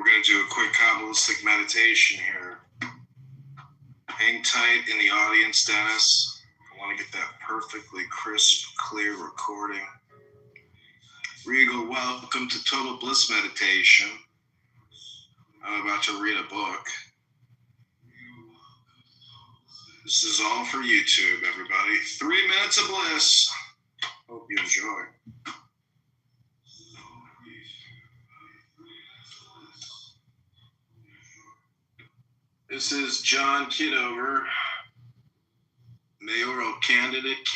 We're going to do a quick Kabbalistic meditation here. Hang tight in the audience, Dennis. I want to get that perfectly crisp, clear recording. Regal, welcome to Total Bliss Meditation. I'm about to read a book. This is all for YouTube, everybody. 3 minutes of bliss. Hope you enjoy. This is John Kitover, mayoral candidate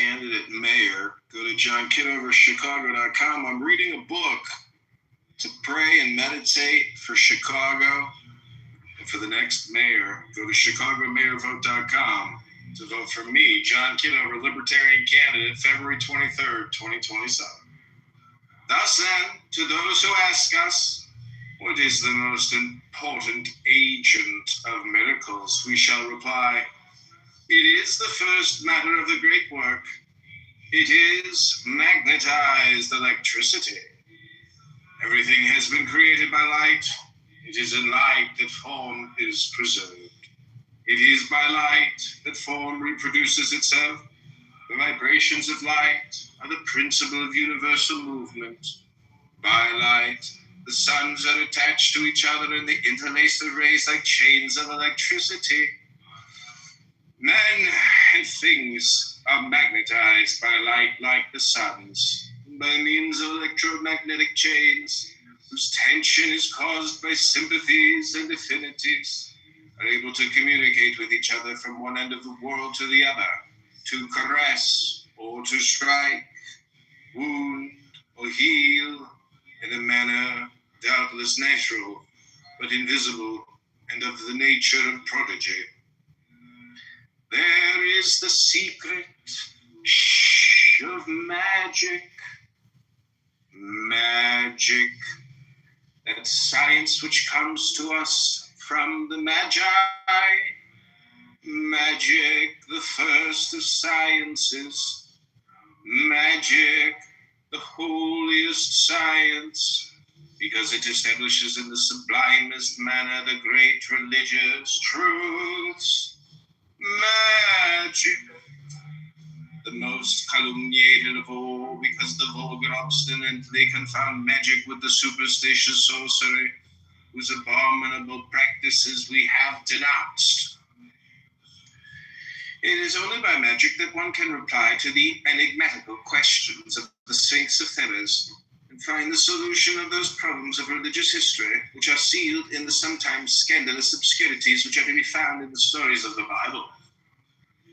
mayor. Go to johnkitoverchicago.com. I'm reading a book to pray and meditate for Chicago and for the next mayor. Go to chicagomayorvote.com to vote for me, John Kitover, Libertarian candidate, February 23rd, 2027. Thus then, to those who ask us, what is the most important agent of miracles? We shall reply, it is the first matter of the great work. It is magnetized electricity. Everything has been created by light. It is in light that form is preserved. It is by light that form reproduces itself. The vibrations of light are the principle of universal movement. By light, the suns are attached to each other and they interlace the rays like chains of electricity. Men and things are magnetized by light like the suns, by means of electromagnetic chains, whose tension is caused by sympathies and affinities, are able to communicate with each other from one end of the world to the other, to caress or to strike, wound or heal in a manner doubtless natural, but invisible and of the nature of prodigy. There is the secret of magic, that science which comes to us from the Magi, magic, the first of sciences, magic, the holiest science, because it establishes in the sublimest manner the great religious truths. Magic, the most calumniated of all, because the vulgar obstinately confound magic with the superstitious sorcery, whose abominable practices we have denounced. It is only by magic that one can reply to the enigmatical questions of the Sphinx of Thebes and find the solution of those problems of religious history which are sealed in the sometimes scandalous obscurities which are to be found in the stories of the Bible.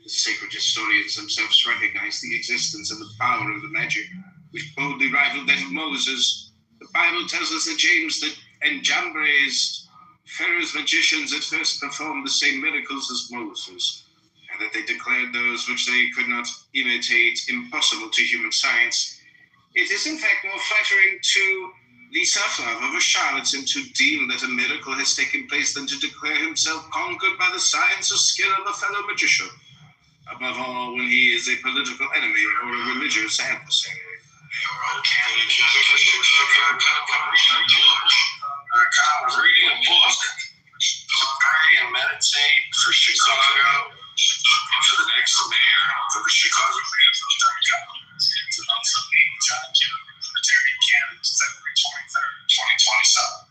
The sacred historians themselves recognize the existence and the power of the magic which boldly rivaled that of Moses. The Bible tells us that James and Jambres, Pharaoh's magicians, at first performed the same miracles as Moses, and that they declared those which they could not imitate impossible to human science. It is in fact more flattering to Lisa Flav of a charlatan to deem that a miracle has taken place than to declare himself conquered by the science or skill of a fellow magician, above all when he is a political enemy or a religious adversary. I'm reading a book to pray and meditate for Chicago and for the next mayor for the Chicago to also meet John Kitover, Libertarian candidate, February 23rd, 2027.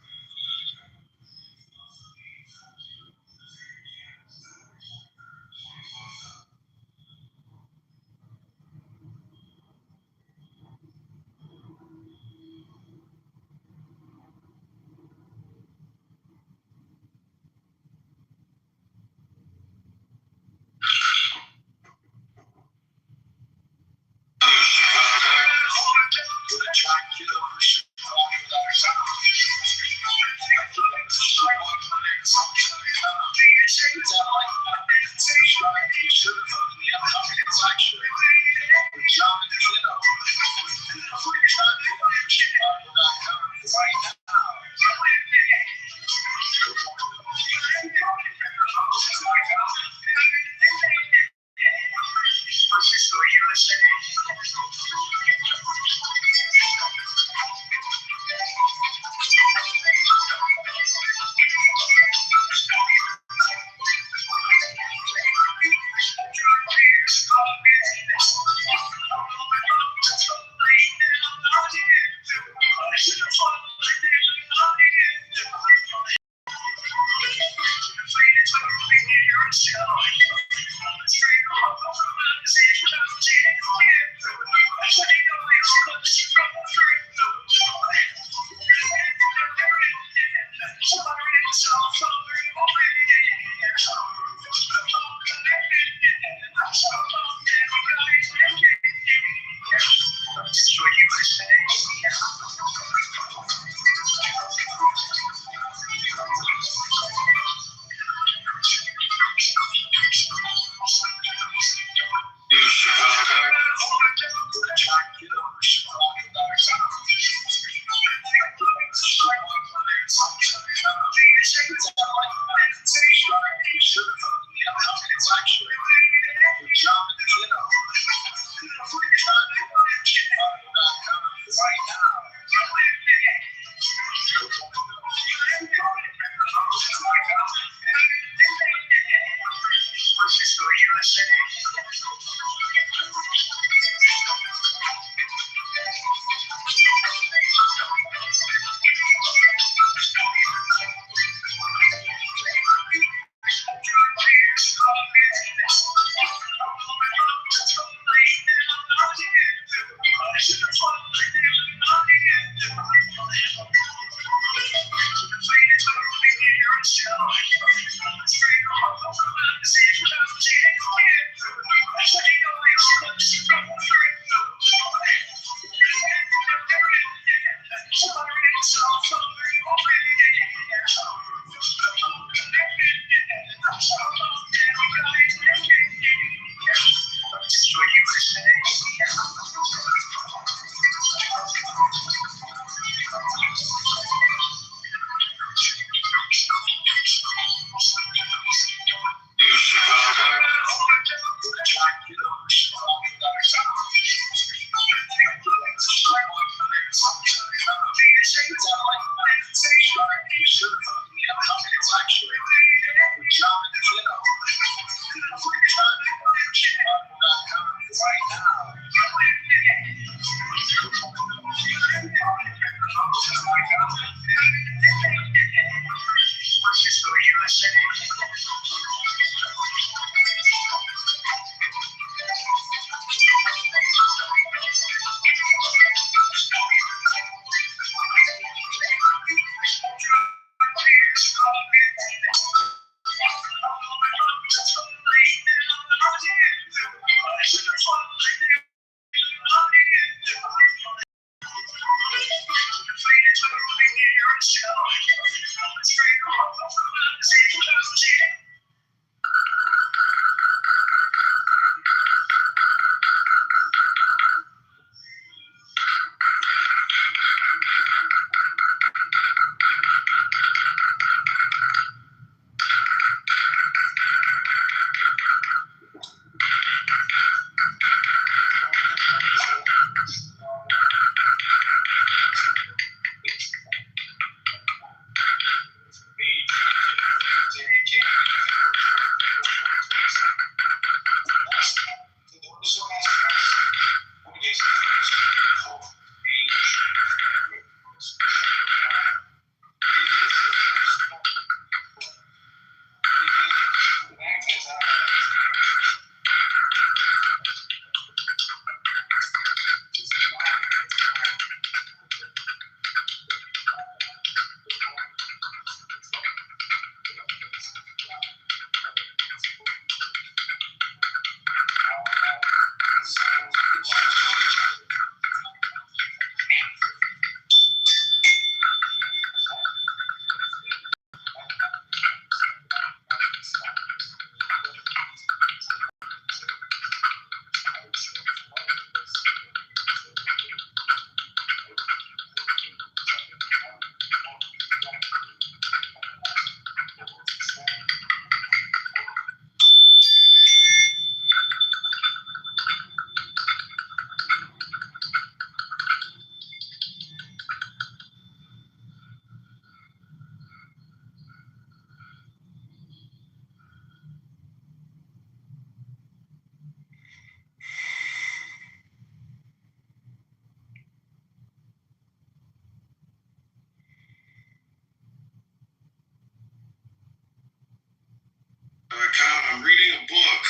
I'm reading a book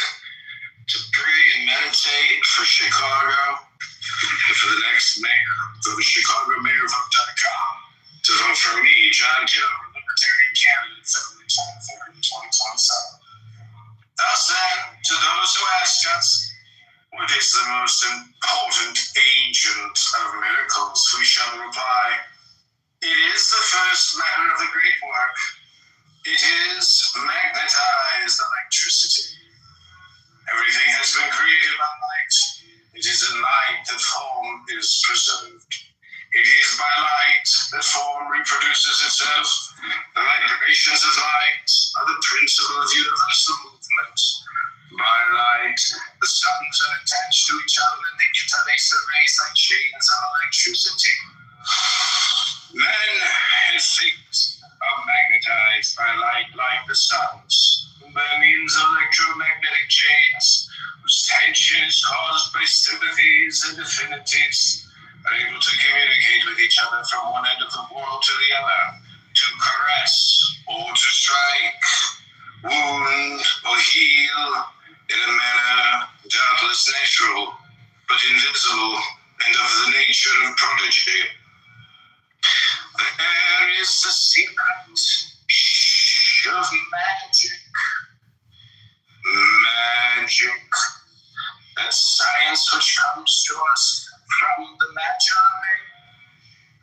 to pray and meditate for Chicago and for the next mayor, for the Chicago mayorvote.com to vote for me, John Kitover, Libertarian candidate, February 23rd, 2027. Thus then, to those who ask us, what is the most important agent of miracles, we shall reply, it is the first matter of the great work. It is magnetized electricity. Everything has been created by light. It is in light that form is preserved. It is by light that form reproduces itself. The vibrations of light are the principle of universal movement. By light, the suns are attached to each other and they interlace the rays like chains of electricity. Men and things are magnetized by light like the suns, by means of electromagnetic chains, whose tension is caused by sympathies and affinities, are able to communicate with each other from one end of the world to the other, to caress or to strike, wound or heal in a manner doubtless natural, but invisible and of the nature of prodigy. There is the secret of magic. Magic, that science which comes to us from the Magi.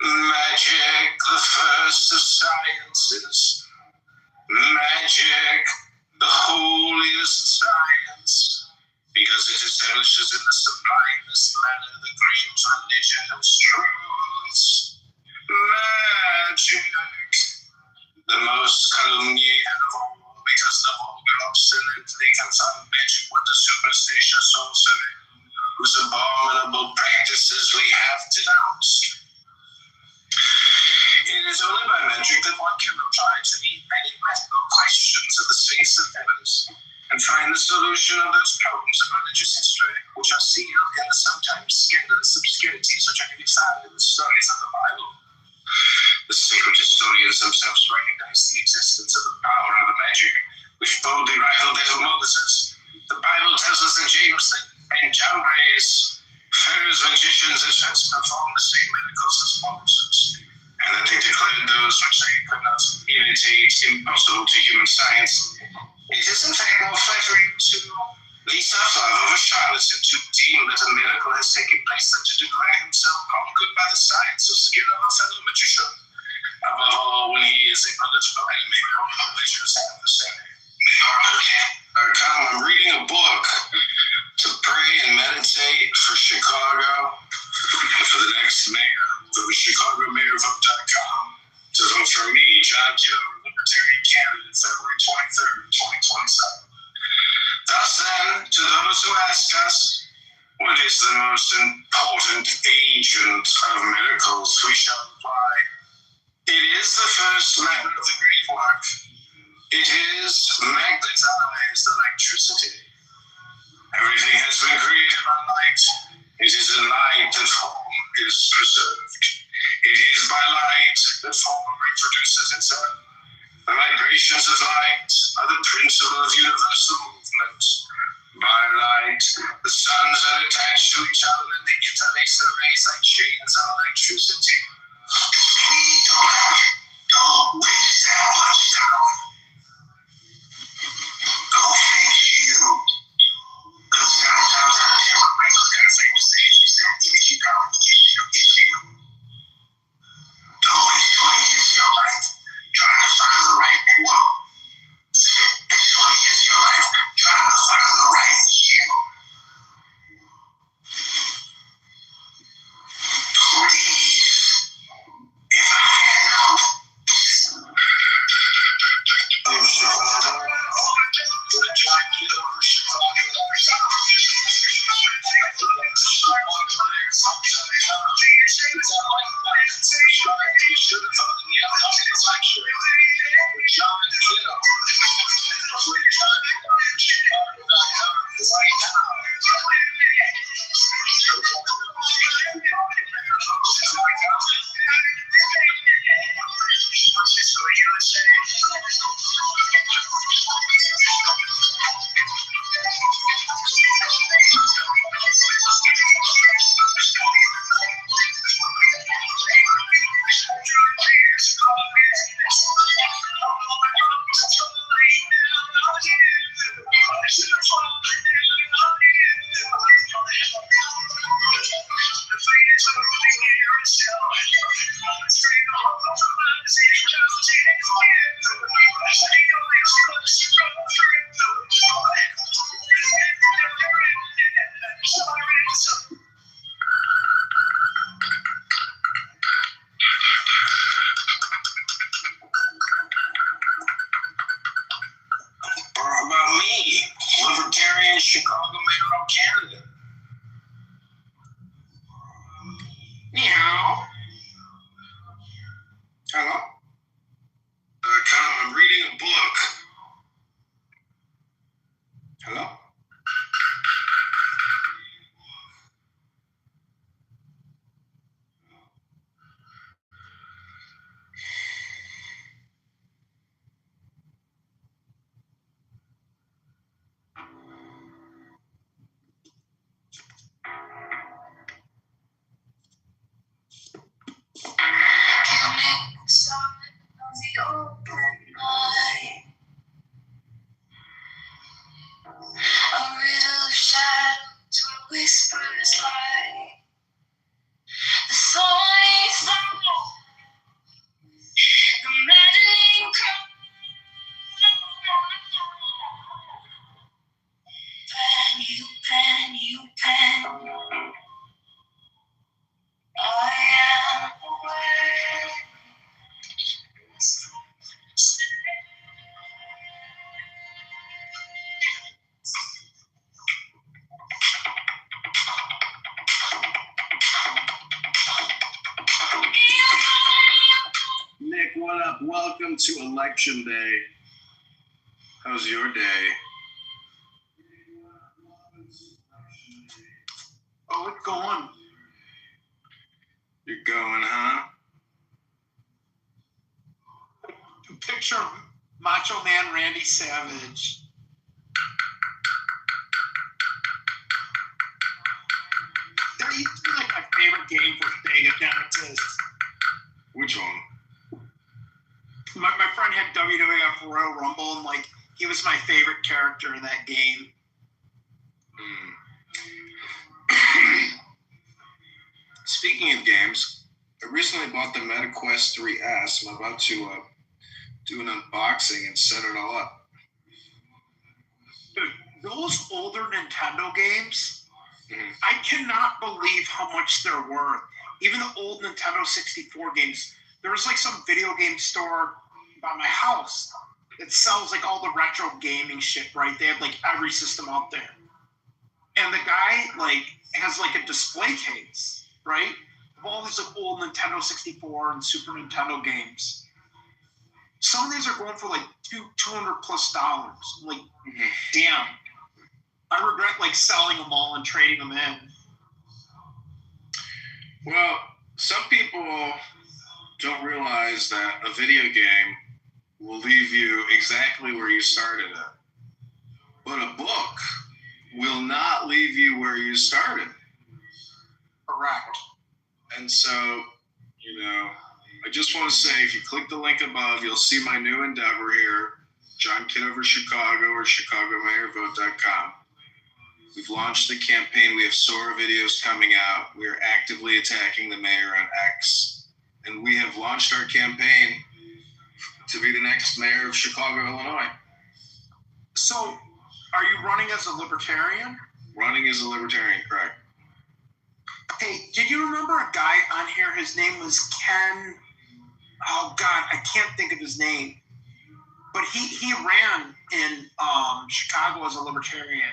Magic, the first of sciences. Magic, the holiest science, because it establishes in the sublimest manner the great religion of truths. Magic, the most calumniated of all, because the vulgar obstinately confound magic with the superstitious sorcery, whose abominable practices we have denounced. It is only by magic that one can reply to the enigmatical questions of the Sphinx of Heavens and find the solution of those problems of religious history, which are sealed in the sometimes scandalous obscurities which are to be found in the stories of the Bible. The sacred historians themselves recognize the existence of the power of the magic, which boldly rivaled that of Moses. The Bible tells us that James and John raised Pharaoh's magicians as first performed the same miracles as Moses, and that they declared those which they could not imitate impossible to human science. It is in fact more flattering to lease our love of a charlatan to deem that a miracle has taken place than to declare himself conquered by the science or skill of a fellow magician, above all when he is a political enemy or a religious adversary. I'm reading a book to pray and meditate for Chicago and for the next mayor, for the Chicago mayorvote.com to vote for me, John Kitover, Libertarian candidate, February 23rd, 2027. Thus then, to those who ask us, what is the most important agent of miracles, we shall reply, it is the first matter of the great work. It is magnetized electricity. Everything has been created by light. It is in light that form is preserved. It is by light that form reproduces itself. The vibrations of light are the principle of universal movement. By light, the suns are attached to each other and they interlace the rays like chains of electricity. Don't waste that much time. Go fix you. Because 9 times out of 10, my brain was kind of saying the same. She said, if you don't, if you. Don't waste 20 years of your life trying to find the right one. Spend 20 years of your life trying to find the right you. Please, if I had known, Chicago mayoral candidate. Meow. Hello? I'm reading a book. Hello? The open eye, a riddle of shadows where whispers lie. The song is loud, the maddening cry. Pen, you pen. I am aware. Nick, what up? Welcome to Election Day. How's your day? Oh, it's going. You're going, huh? Picture Macho Man Randy Savage. They're like my favorite game for Sega Genesis. Which one? My friend had WWF Royal Rumble, and like he was my favorite character in that game. Speaking of games, I recently bought the MetaQuest 3S. I'm about to do an unboxing and set it all up. Dude, those older Nintendo games, I cannot believe how much they're worth. Even the old Nintendo 64 games, there was like some video game store by my house that sells like all the retro gaming shit, right? They have like every system out there. And the guy like has like a display case, right? Of all these like old Nintendo 64 and Super Nintendo games. Some of these are going for like $200+ dollars. Like, damn. I regret like selling them all and trading them in. Well, some people don't realize that a video game will leave you exactly where you started it. But a book will not leave you where you started. Correct. And so, I just want to say, if you click the link above, you'll see my new endeavor here, John Kitover Chicago or ChicagoMayorVote.com. We've launched the campaign. We have Sora videos coming out. We are actively attacking the mayor on X. And we have launched our campaign to be the next mayor of Chicago, Illinois. So, are you running as a libertarian? Running as a libertarian, correct. Hey, did you remember a guy on here? His name was Ken. Oh, God, I can't think of his name. But he ran in Chicago as a libertarian.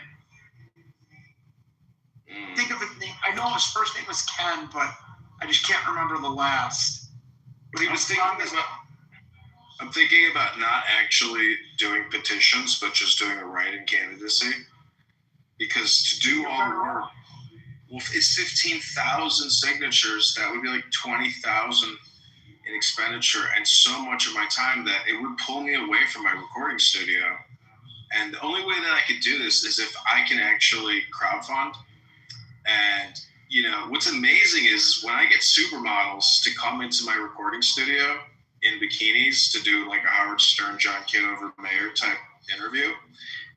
Think of his name. I know his first name was Ken, but I just can't remember the last. But he was I'm thinking about not actually doing petitions, but just doing a write-in candidacy. Because to do all the work, well, it's 15,000 signatures. That would be like 20,000 in expenditure, and so much of my time that it would pull me away from my recording studio. And the only way that I could do this is if I can actually crowdfund. And what's amazing is when I get supermodels to come into my recording studio in bikinis to do like a Howard Stern, John Kitover mayor type interview,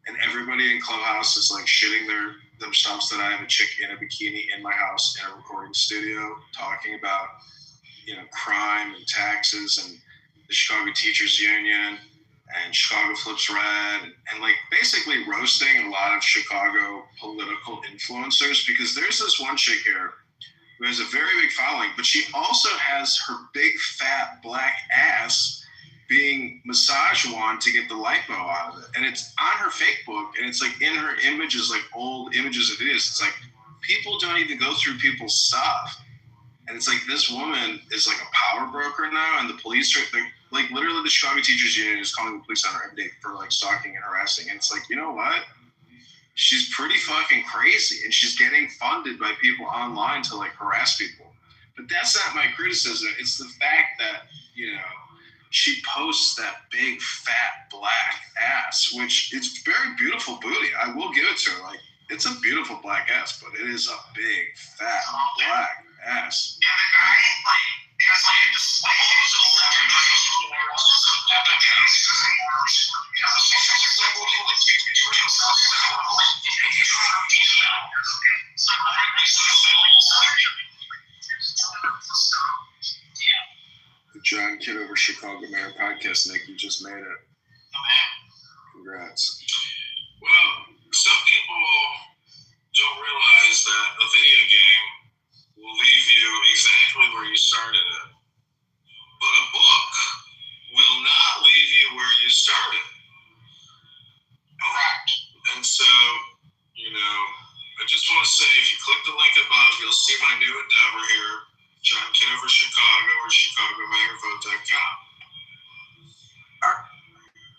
and everybody in Clubhouse is like shitting themselves that I have a chick in a bikini in my house in a recording studio talking about crime and taxes and the Chicago Teachers Union and Chicago Flips Red, and like basically roasting a lot of Chicago political influencers, because there's this one chick here who has a very big following, but she also has her big fat black ass being massage wand to get the lipo out of it. And it's on her fake book, and it's like in her images, like old images of videos. It's like people don't even go through people's stuff. And it's like this woman is like a power broker now, and the police are like literally the Chicago Teachers Union is calling the police on her every day for like stalking and harassing. And it's like, you know what? She's pretty fucking crazy, and she's getting funded by people online to like harass people. But that's not my criticism. It's the fact that, you know, she posts that big fat black ass, which it's very beautiful booty. I will give it to her. Like, it's a beautiful black ass, but it is a big fat black ass. The John Kitover Chicago Mayor podcast, Nick, you just made it. Congrats. Well, some people don't realize that a video game will leave you exactly where you started it. But a book will not leave you where you started. Correct. And so, you know, I just want to say, if you click the link above, you'll see my new endeavor here, John Kitover Chicago or ChicagoMayorVote.com.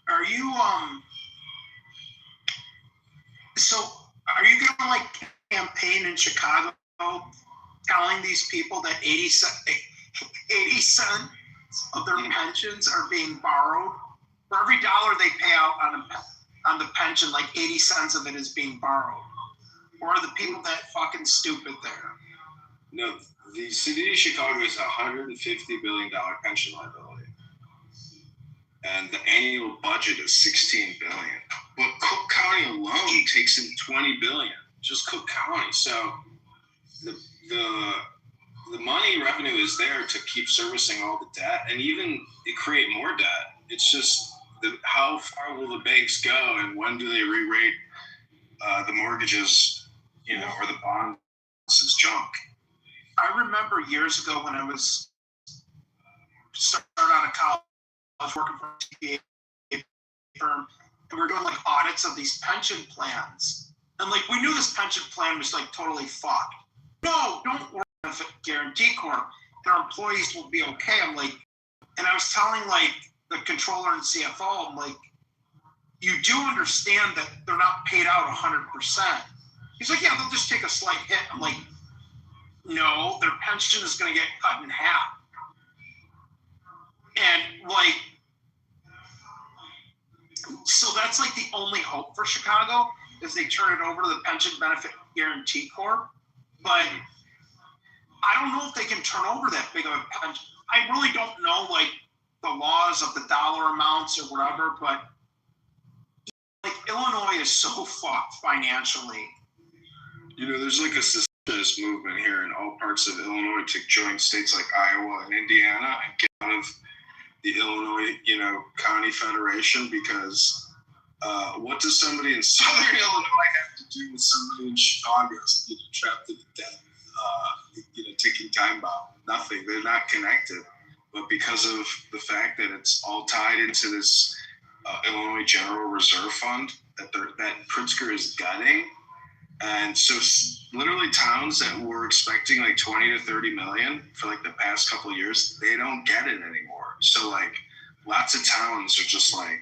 Are you so are you gonna like campaign in Chicago telling these people that 80 cents of their pensions are being borrowed? For every dollar they pay out on the pension, like 80 cents of it is being borrowed. Or are the people that fucking stupid there? No, the city of Chicago is a $150 billion pension liability. And the annual budget is $16 billion. But Cook County alone takes in $20 billion. Just Cook County. So the money revenue is there to keep servicing all the debt and even create more debt. It's just how far will the banks go, and when do they re-rate the mortgages, you know, or the bonds as junk? I remember years ago when I was starting out of college, I was working for a CPA firm, and we were doing like audits of these pension plans. And like we knew this pension plan was like totally fucked. No, don't worry with Guarantee Corp. Their employees will be okay. I'm like, and I was telling like the controller and CFO, I'm like, you do understand that they're not paid out 100%. He's like, yeah, they'll just take a slight hit. I'm like, no, their pension is going to get cut in half. And like, so that's like the only hope for Chicago is they turn it over to the Pension Benefit Guarantee Corp. But I don't know if they can turn over that big of a pension. I really don't know like the laws of the dollar amounts or whatever, but like Illinois is so fucked financially. You know, there's like a secessionist movement here in all parts of Illinois to join states like Iowa and Indiana and get out of the Illinois, you know, county federation, because what does somebody in Southern Illinois have to do with somebody in Chicago, you know, trapped in a debt, you know, ticking time bomb? Nothing. They're not connected. But because of the fact that it's all tied into this Illinois General Reserve Fund that Pritzker is gutting, and so literally towns that were expecting like 20 to 30 million for like the past couple of years, they don't get it anymore. So like lots of towns are just like,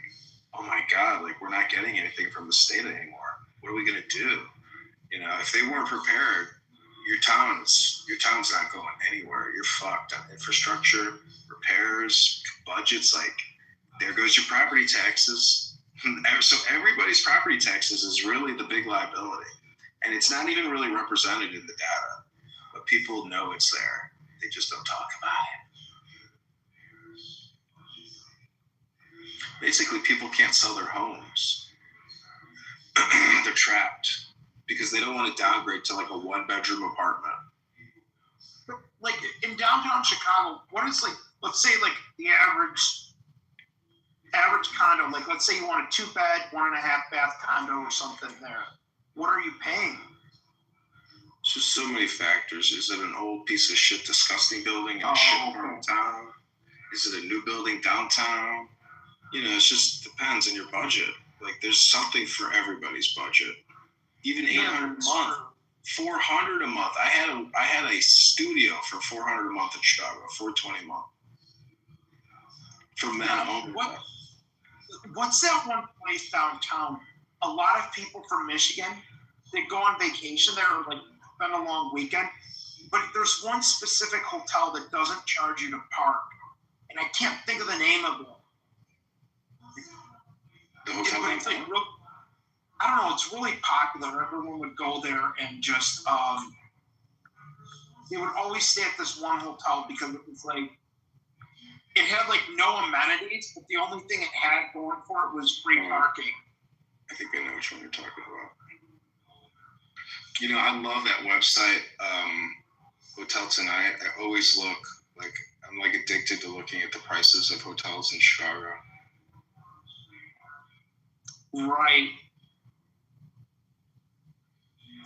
oh my God, like we're not getting anything from the state anymore. What are we gonna do? You know, if they weren't prepared, your town's not going anywhere. You're fucked on infrastructure, repairs, budgets. Like there goes your property taxes. So everybody's property taxes is really the big liability. And it's not even really represented in the data, but people know it's there. They just don't talk about it. Basically, people can't sell their homes. They're trapped because they don't want to downgrade to like a 1-bedroom apartment. But like in downtown Chicago, what is like, let's say like the average condo, like let's say you want a 2-bed, 1.5-bath condo or something there. What are you paying? It's just so many factors. Is it an old piece of shit, disgusting building in shit town? Is it a new building downtown? You know, it just depends on your budget. Like, there's something for everybody's budget. Even $800 a month, $400 a month. I had a studio for $400 a month in Chicago, $420 a month for men only. What's that one place downtown? A lot of people from Michigan, they go on vacation there or like spend a long weekend. But there's one specific hotel that doesn't charge you to park, and I can't think of the name of it. The hotel. It's like I don't know. It's really popular. Everyone would go there and just they would always stay at this one hotel because it was like it had like no amenities, but the only thing it had going for it was free parking. I think I know which one you're talking about. You know, I love that website, Hotel Tonight. I always look like I'm like addicted to looking at the prices of hotels in Chicago. Right.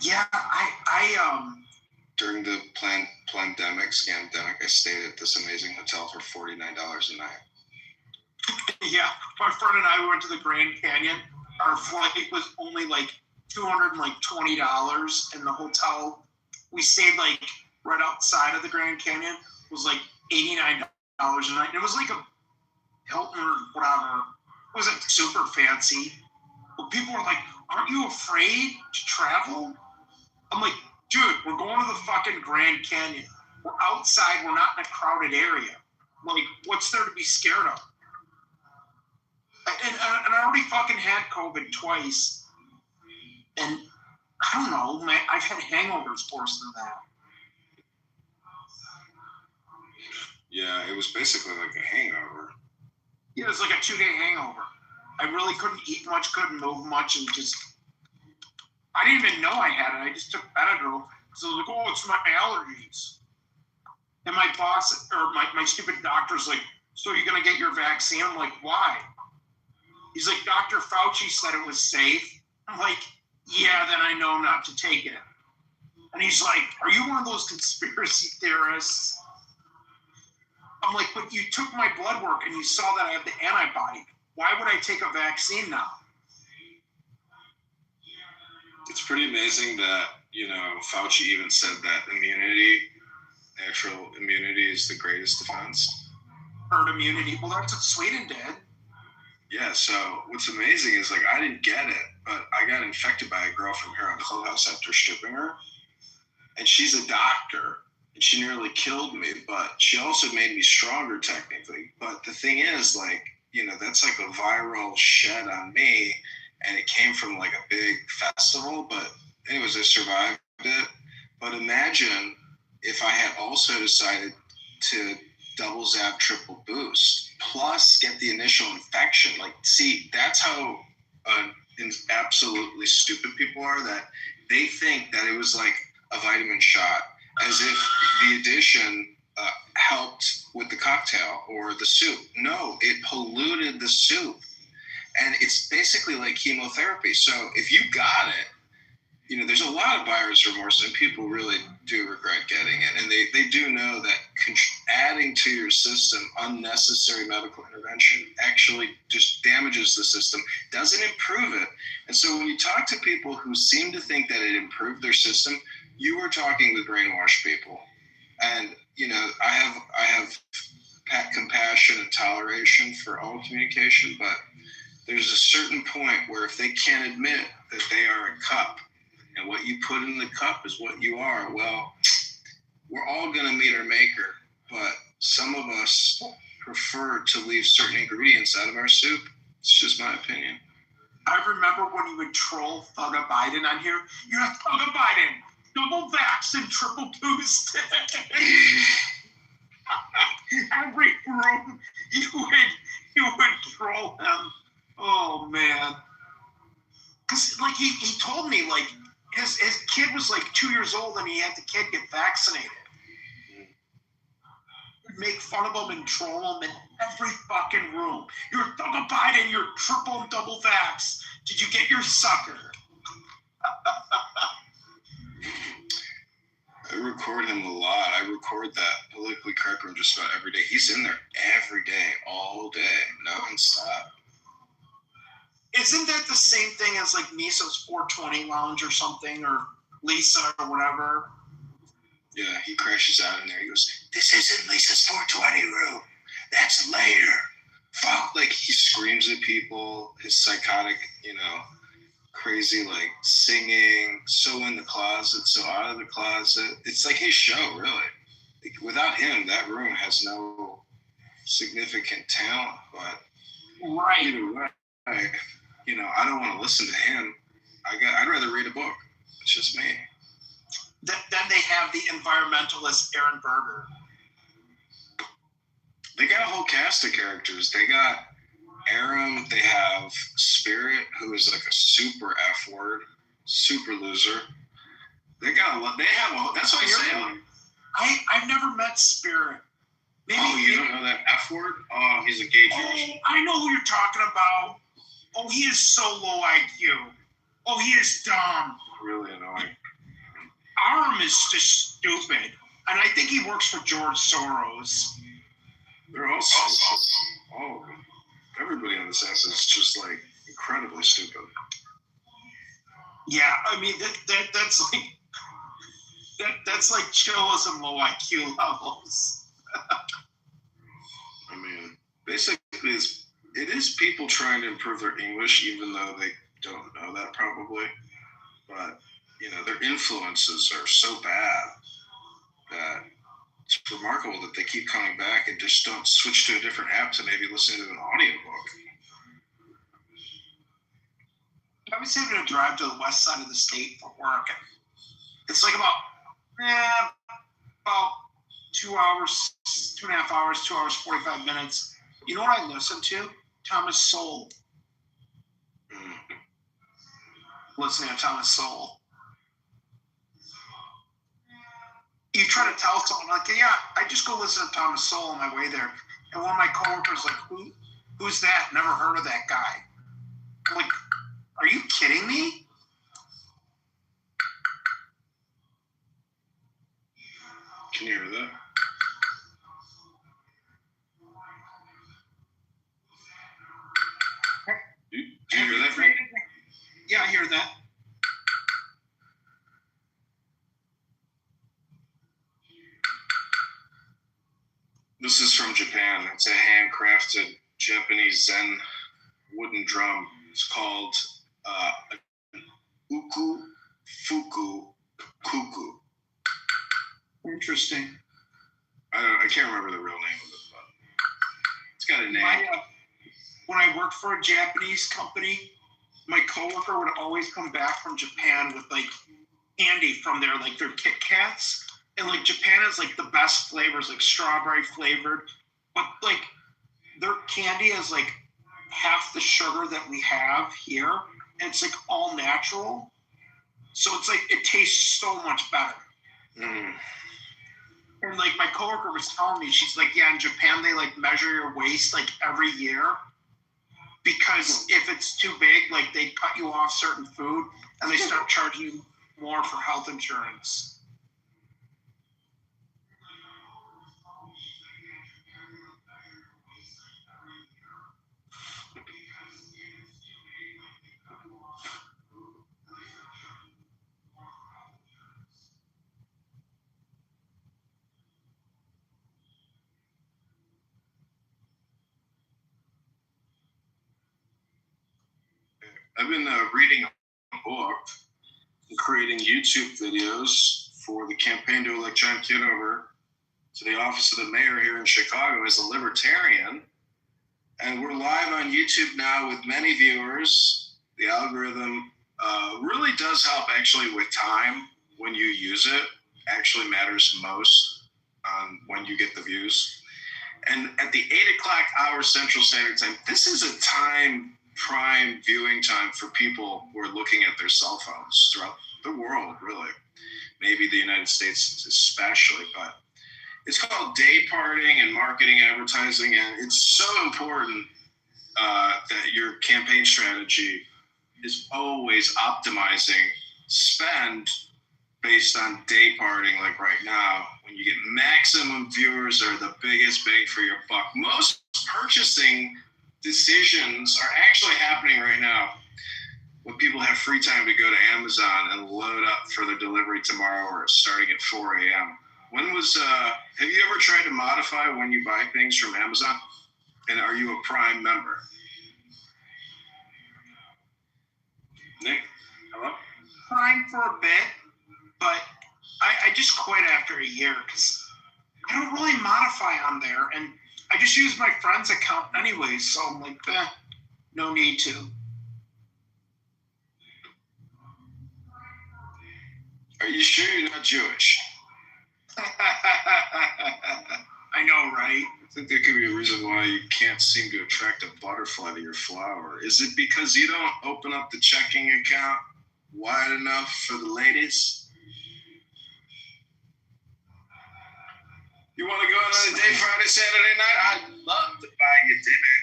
Yeah, I during the pandemic, scamdemic, I stayed at this amazing hotel for $49 a night. Yeah, my friend and I went to the Grand Canyon. Our flight was only like $220, and the hotel we stayed like right outside of the Grand Canyon was like $89 a night. It was like a Hilton or whatever. It wasn't super fancy, but people were like, "Aren't you afraid to travel?" I'm like, "Dude, we're going to the fucking Grand Canyon. We're outside. We're not in a crowded area. Like, what's there to be scared of?" And I already fucking had COVID twice. And I don't know, man, I've had hangovers worse than that. Yeah, it was basically like a hangover. Yeah, it was like a 2-day hangover. I really couldn't eat much, couldn't move much, and just... I didn't even know I had it. I just took Benadryl because I was like, oh, it's my allergies. And my boss, or my stupid doctor's like, so you're going to get your vaccine? I'm like, why? He's like, Dr. Fauci said it was safe. I'm like, yeah, then I know not to take it. And he's like, are you one of those conspiracy theorists? I'm like, but you took my blood work and you saw that I have the antibody. Why would I take a vaccine now? It's pretty amazing that, you know, Fauci even said that actual immunity is the greatest defense. Herd immunity. Well, that's what Sweden did. Yeah, so what's amazing is, like, I didn't get it, but I got infected by a girl from here on Clubhouse after stripping her. And she's a doctor, and she nearly killed me, but she also made me stronger, technically. But the thing is, like, you know, that's like a viral shed on me, and it came from, like, a big festival. But anyways, I survived it. But imagine if I had also decided to double zap, triple boost, plus get the initial infection. Like, see, that's how absolutely stupid people are, that they think that it was like a vitamin shot, as if the addition helped with the cocktail or the soup. No, it polluted the soup. And it's basically like chemotherapy. So if you got it, you know, there's a lot of buyer's remorse, and people really do regret getting it. And they do know that adding to your system unnecessary medical intervention actually just damages the system, doesn't improve it. And so when you talk to people who seem to think that it improved their system, you are talking with brainwashed people. And, you know, I have compassion and toleration for all communication, but there's a certain point where if they can't admit that they are a cup, and what you put in the cup is what you are, well, we're all going to meet our maker, but some of us prefer to leave certain ingredients out of our soup. It's just my opinion. I remember when you would troll Thugga Biden on here. You're like, Thugga Biden, double vax and triple boosted. Every room you would troll him. Oh, man. Because, like, he told me, like, his kid was, like, 2 years old and he had the kid get vaccinated. He'd make fun of him and troll him in every fucking room. You're Thugga Biden, you're triple and double vax. Did you get your sucker? I record him a lot. I record that politically correct room just about every day. He's in there every day, all day, nonstop. Isn't that the same thing as like Misa's 420 lounge or something, or Lisa or whatever? Yeah, he crashes out in there. He goes, "This isn't Lisa's 420 room. That's later." Fuck, like he screams at people. His psychotic, crazy, like singing, so in the closet, so out of the closet. It's like his show, really. Like, without him, that room has no significant talent. But Right. either way, I don't want to listen to him. I'd rather read a book. It's just me. Then they have the environmentalist Aaron Berger. They got a whole cast of characters. They got Aram. They have Spirit, who is like a super F word, super loser. They got a lot. They have a. That's what I say. I've never met Spirit. Maybe you don't know that F word? Oh, he's a gay Jewish. Oh, I know who you're talking about. Oh, he is so low IQ. Oh, he is dumb. Really annoying. Aram is just stupid, and I think he works for George Soros. They're all everybody on this ass is just like incredibly stupid. Yeah, I mean that's like chillism low IQ levels. I mean, basically, it is people trying to improve their English, even though they don't know that probably. But their influences are so bad that it's remarkable that they keep coming back and just don't switch to a different app to maybe listen to an audiobook. I was having to drive to the west side of the state for work, and it's like about 2 hours, 2.5 hours, 2 hours, 45 minutes. You know what I listen to? Thomas Sowell. Listening to Thomas Sowell. You try to tell someone, like, yeah, I just go listen to Thomas Sowell on my way there. And one of my coworkers like, who's that? Never heard of that guy. I'm like, are you kidding me? Can you hear that? Do you hear that, Frank? Yeah, I hear that. This is from Japan. It's a handcrafted Japanese Zen wooden drum. It's called Uku Fuku Kuku. Interesting. I can't remember the real name of it, but it's got a name. When I worked for a Japanese company, my coworker would always come back from Japan with like candy from their Kit Kats. And like Japan has like the best flavors, like strawberry flavored, but like their candy is like half the sugar that we have here. And it's like all natural. So it's like, it tastes so much better. Mm. And like my coworker was telling me, she's like, yeah, in Japan, they like measure your waist like every year, because if it's too big, like they cut you off certain food and they start charging you more for health insurance. I've been reading a book and creating YouTube videos for the campaign to elect John Kitover to the office of the mayor here in Chicago as a libertarian. And we're live on YouTube now with many viewers. The algorithm really does help actually with time. When you use it, actually matters most on when you get the views. And at the 8:00 hour Central Standard Time, this is a prime viewing time for people who are looking at their cell phones throughout the world, really. Maybe the United States especially, but it's called day parting and marketing advertising, and it's so important that your campaign strategy is always optimizing spend based on day parting like right now, when you get maximum viewers are the biggest bang for your buck. Most purchasing decisions are actually happening right now when people have free time to go to Amazon and load up for their delivery tomorrow or starting at 4 a.m. Have you ever tried to modify when you buy things from Amazon? And are you a Prime member? Nick, hello? Prime for a bit, but I just quit after a year because I don't really modify on there, and I just use my friend's account anyway, so I'm like, no need to. Are you sure you're not Jewish? I know, right? I think there could be a reason why you can't seem to attract a butterfly to your flower. Is it because you don't open up the checking account wide enough for the ladies? You want to go on a date Friday, Saturday night? I'd love to buy you dinner.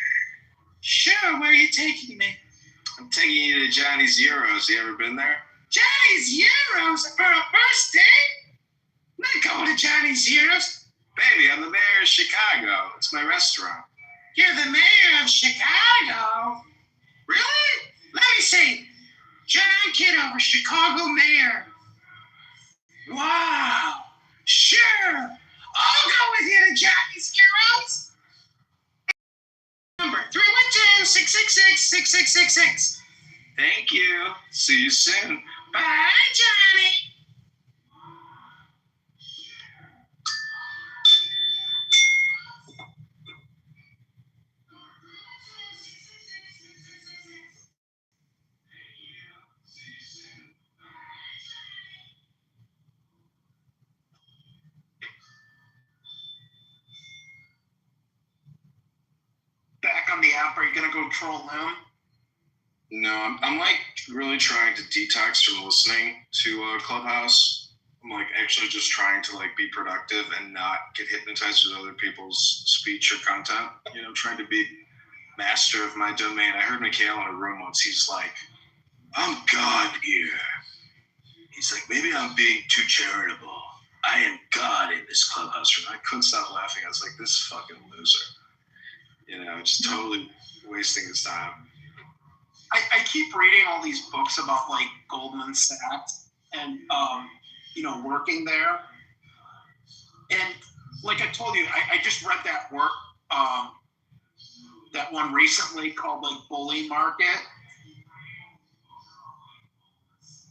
Sure, where are you taking me? I'm taking you to Johnny's Euros. You ever been there? Johnny's Euros for a first date? I'm not going to Johnny's Euros. Baby, I'm the mayor of Chicago. It's my restaurant. You're the mayor of Chicago? Really? Let me see. John Kitover, Chicago mayor. Wow. Sure. I'll go with you to Johnny's Euros. Number 312-666-6666. Thank you. See you soon. Bye, Johnny. Back on the app, are you going to go troll him? No, I'm like really trying to detox from listening to Clubhouse. I'm like actually just trying to like be productive and not get hypnotized with other people's speech or content. You know, trying to be master of my domain. I heard Mikhail in a room once. He's like, I'm God here. He's like, maybe I'm being too charitable. I am God in this Clubhouse room. I couldn't stop laughing. I was like, this fucking loser. You know, just totally wasting his time. I keep reading all these books about like Goldman Sachs and working there. And like I told you, I just read that work, that one recently called like Bully Market.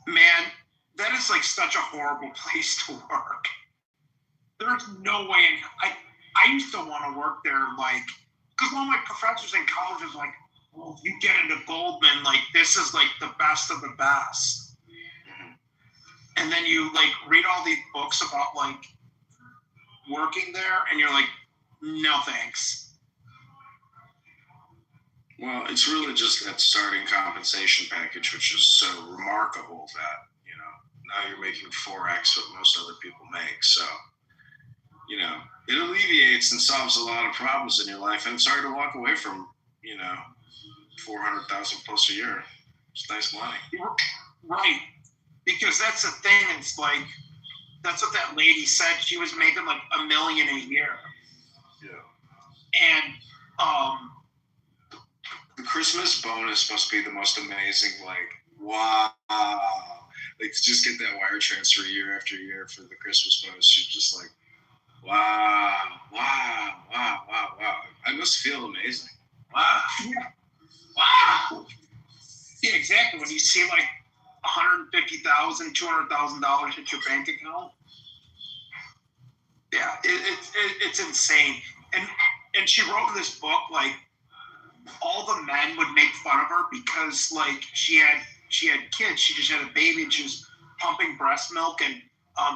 Man, that is like such a horrible place to work. There's no way I used to want to work there, like, because one of my professors in college was like, well, if you get into Goldman, like, this is like the best of the best. And then you like read all these books about like working there, and you're like, no thanks. Well, it's really just that starting compensation package, which is so remarkable that, you know, now you're making 4x what most other people make. So, you know, it alleviates and solves a lot of problems in your life, and it's hard to walk away from, you know, 400,000 plus a year. It's nice money. Right. Because that's the thing. It's like, that's what that lady said. She was making like $1 million a year. Yeah. And the Christmas bonus must be the most amazing. Like, wow. Like, to just get that wire transfer year after year for the Christmas bonus, you're just like, wow. I must feel amazing. Wow. yeah. Wow. Yeah, exactly. When you see like $150,000, $200,000 hit your bank account. Yeah, it's insane. And she wrote in this book, like, all the men would make fun of her because like she had kids. She just had a baby and she was pumping breast milk, and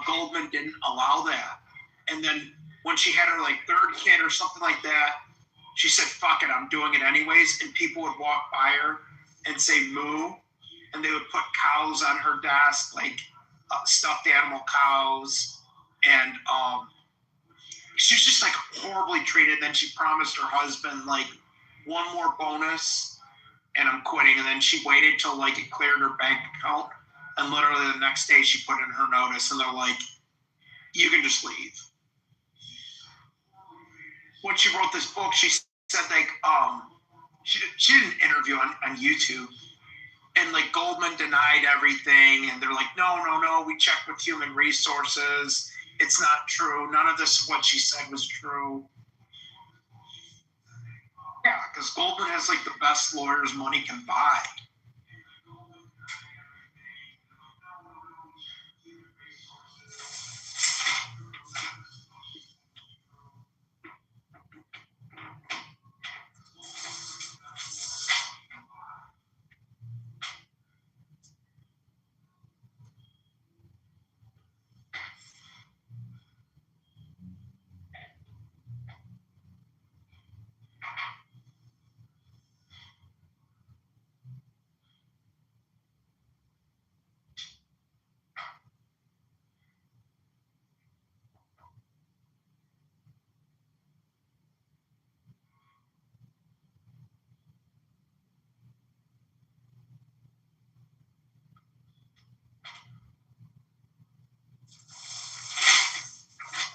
Goldman didn't allow that. And then when she had her like third kid or something like that, she said, fuck it, I'm doing it anyways. And people would walk by her and say moo, and they would put cows on her desk, like stuffed animal cows. And she was just like horribly treated. Then she promised her husband like one more bonus and I'm quitting. And then she waited till like it cleared her bank account And literally the next day she put in her notice and they're like, you can just leave. When she wrote this book, she said like, she did an interview on YouTube, and like Goldman denied everything, and they're like, no, we checked with human resources. It's not true. None of this, what she said, was true. Yeah, because Goldman has like the best lawyers money can buy.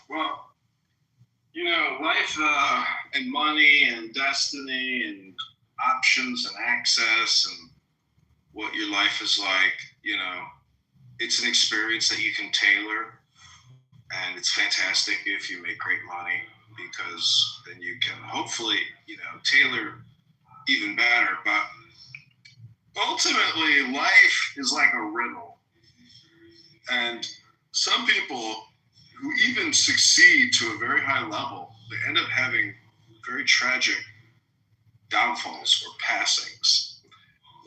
Well, life and money and destiny and options and access and what your life is like, it's an experience that you can tailor. And it's fantastic if you make great money, because then you can hopefully, tailor even better. But ultimately, life is like a riddle. And some people who even succeed to a very high level, they end up having very tragic downfalls or passings.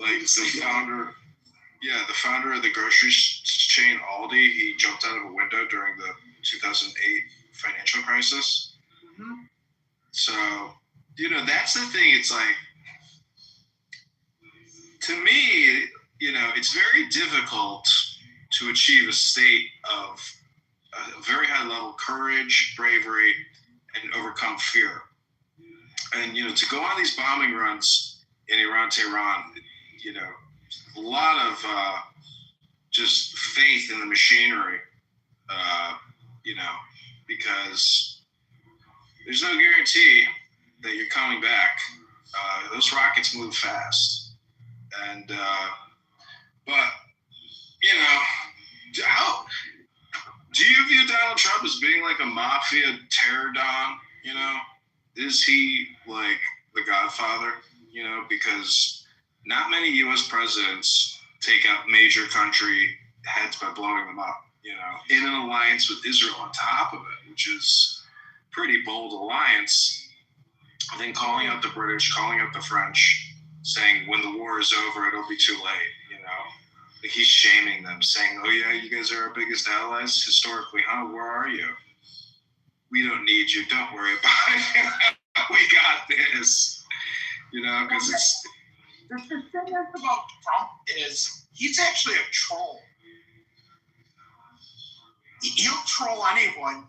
Like the founder of the grocery chain Aldi, he jumped out of a window during the 2008 financial crisis. Mm-hmm. So, that's the thing. It's like, to me, it's very difficult to achieve a state of a very high level courage, bravery, and overcome fear. And, to go on these bombing runs in Iran, Tehran, a lot of just faith in the machinery, because there's no guarantee that you're coming back. Those rockets move fast. And, but, how do you view Donald Trump as being like a mafia terror don? Is he like the Godfather? Because not many U.S. presidents take out major country heads by blowing them up, in an alliance with Israel on top of it, which is pretty bold alliance. And then calling out the British, calling out the French, saying when the war is over, it'll be too late, Like he's shaming them, saying, oh yeah, you guys are our biggest allies historically, huh? Where are you? We don't need you. Don't worry about it. We got this, because it's... The thing about Trump is he's actually a troll. He'll troll anyone.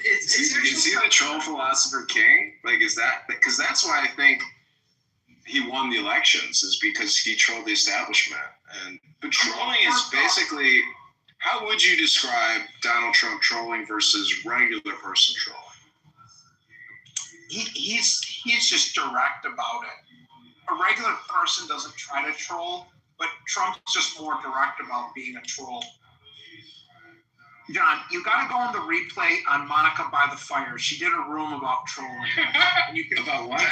Is he the troll philosopher king? Like, is that... Because that's why I think he won the elections, is because he trolled the establishment. But trolling is basically... How would you describe Donald Trump trolling versus regular person trolling? He's just direct about it. A regular person doesn't try to troll, but Trump's just more direct about being a troll. John, you got to go on the replay on Monica by the Fire. She did a room about trolling. About what?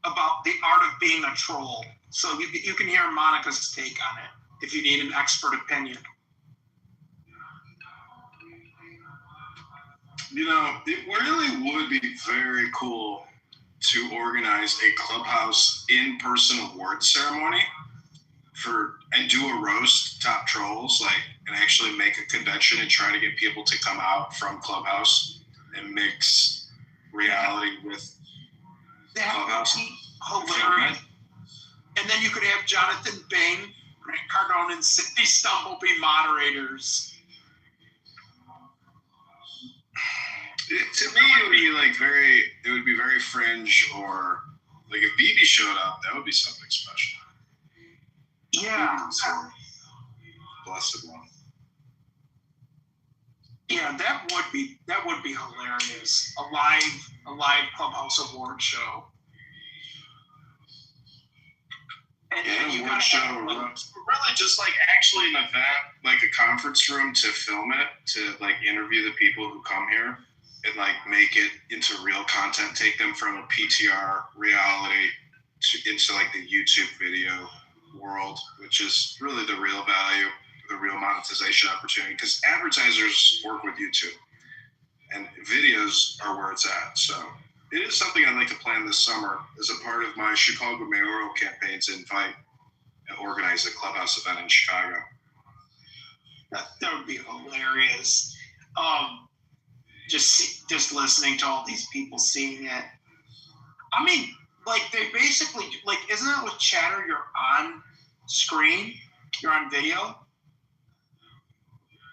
About the art of being a troll. So you can hear Monica's take on it if you need an expert opinion. It really would be very cool to organize a Clubhouse in-person award ceremony and do a roast top trolls, and actually make a convention and try to get people to come out from Clubhouse and mix reality with Clubhouse. Hilarious. And then you could have Jonathan Bing, Grant Cardone, and Sidney Stumble be moderators. To me, it would be very fringe, or like if BB showed up, that would be something special. Yeah. Blessed one. Yeah, that would be hilarious. A live Clubhouse Award show. And you award gotta show, have, or really just like actually an event, like a conference room to film it, to like interview the people who come here and like make it into real content, take them from a PTR reality into like the YouTube video world, which is really the real value, the real monetization opportunity, because advertisers work with YouTube and videos are where it's at. So it is something I'd like to plan this summer as a part of my Chicago mayoral campaign to invite and organize a Clubhouse event in Chicago. That would be hilarious. Just listening to all these people seeing it. I mean, like they basically like, isn't that with Chatter? You're on screen, you're on video.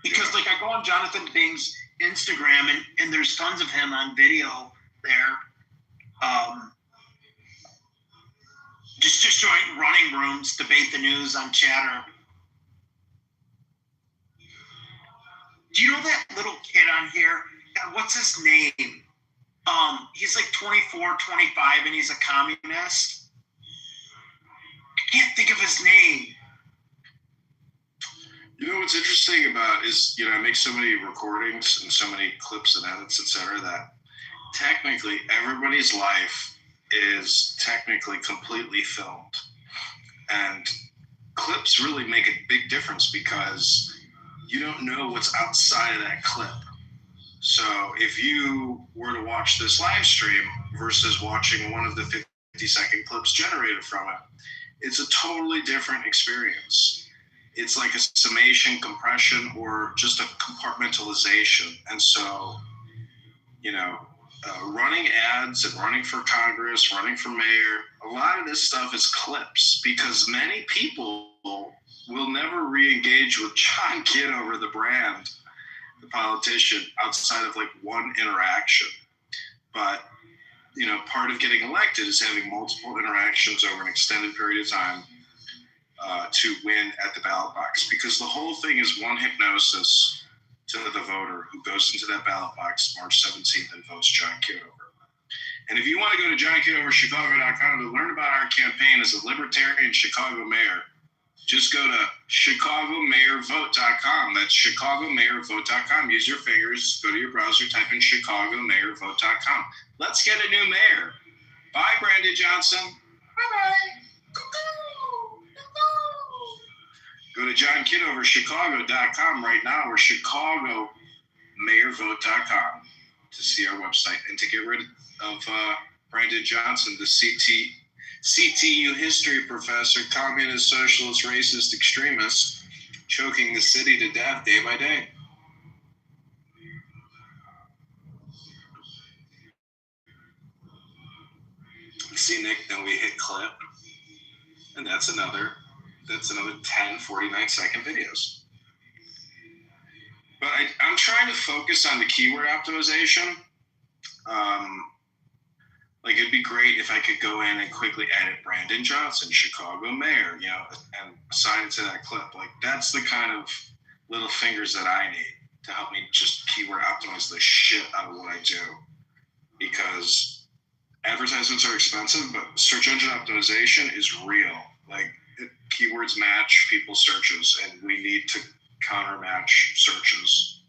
Because like I go on Jonathan Bing's Instagram and there's tons of him on video there. Just join running rooms, debate the news on Chatter. Do you know that little kid on here? God, what's his name? He's like 24, 25, and he's a communist. I can't think of his name. You know what's interesting about is, you know, I make so many recordings and so many clips and edits, etc., that technically everybody's life is technically completely filmed. And clips really make a big difference because you don't know what's outside of that clip. So if you were to watch this live stream versus watching one of the 50-second clips generated from it, it's a totally different experience. It's like a summation, compression, or just a compartmentalization. And so, you know, running ads and running for Congress, running for mayor, a lot of this stuff is clips because many people will never re-engage with John Kitover, the brand, the politician, outside of like one interaction. But, you know, part of getting elected is having multiple interactions over an extended period of time to win at the ballot box, because the whole thing is one hypnosis to the voter who goes into that ballot box March 17th and votes John Kitover. And if you want to go to johnkitoverchicago.com to learn about our campaign as a libertarian Chicago mayor, just go to chicagomayorvote.com. That's chicagomayorvote.com. Use your fingers, go to your browser, type in chicagomayorvote.com. Let's get a new mayor. Bye, Brandon Johnson. Bye-bye. Go to johnkitoverchicago.com right now or chicagomayorvote.com to see our website and to get rid of Brandon Johnson, the CTU history professor, communist, socialist, racist, extremist, choking the city to death day by day. See, Nick, then we hit clip, and that's another 10 49-second videos. But I'm trying to focus on the keyword optimization. Like, it'd be great if I could go in and quickly edit Brandon Johnson, Chicago mayor, you know, and assign it to that clip. Like, that's the kind of little fingers that I need to help me just keyword optimize the shit out of what I do. Because advertisements are expensive, but search engine optimization is real. Like, keywords match people's searches, and we need to counter-match searches.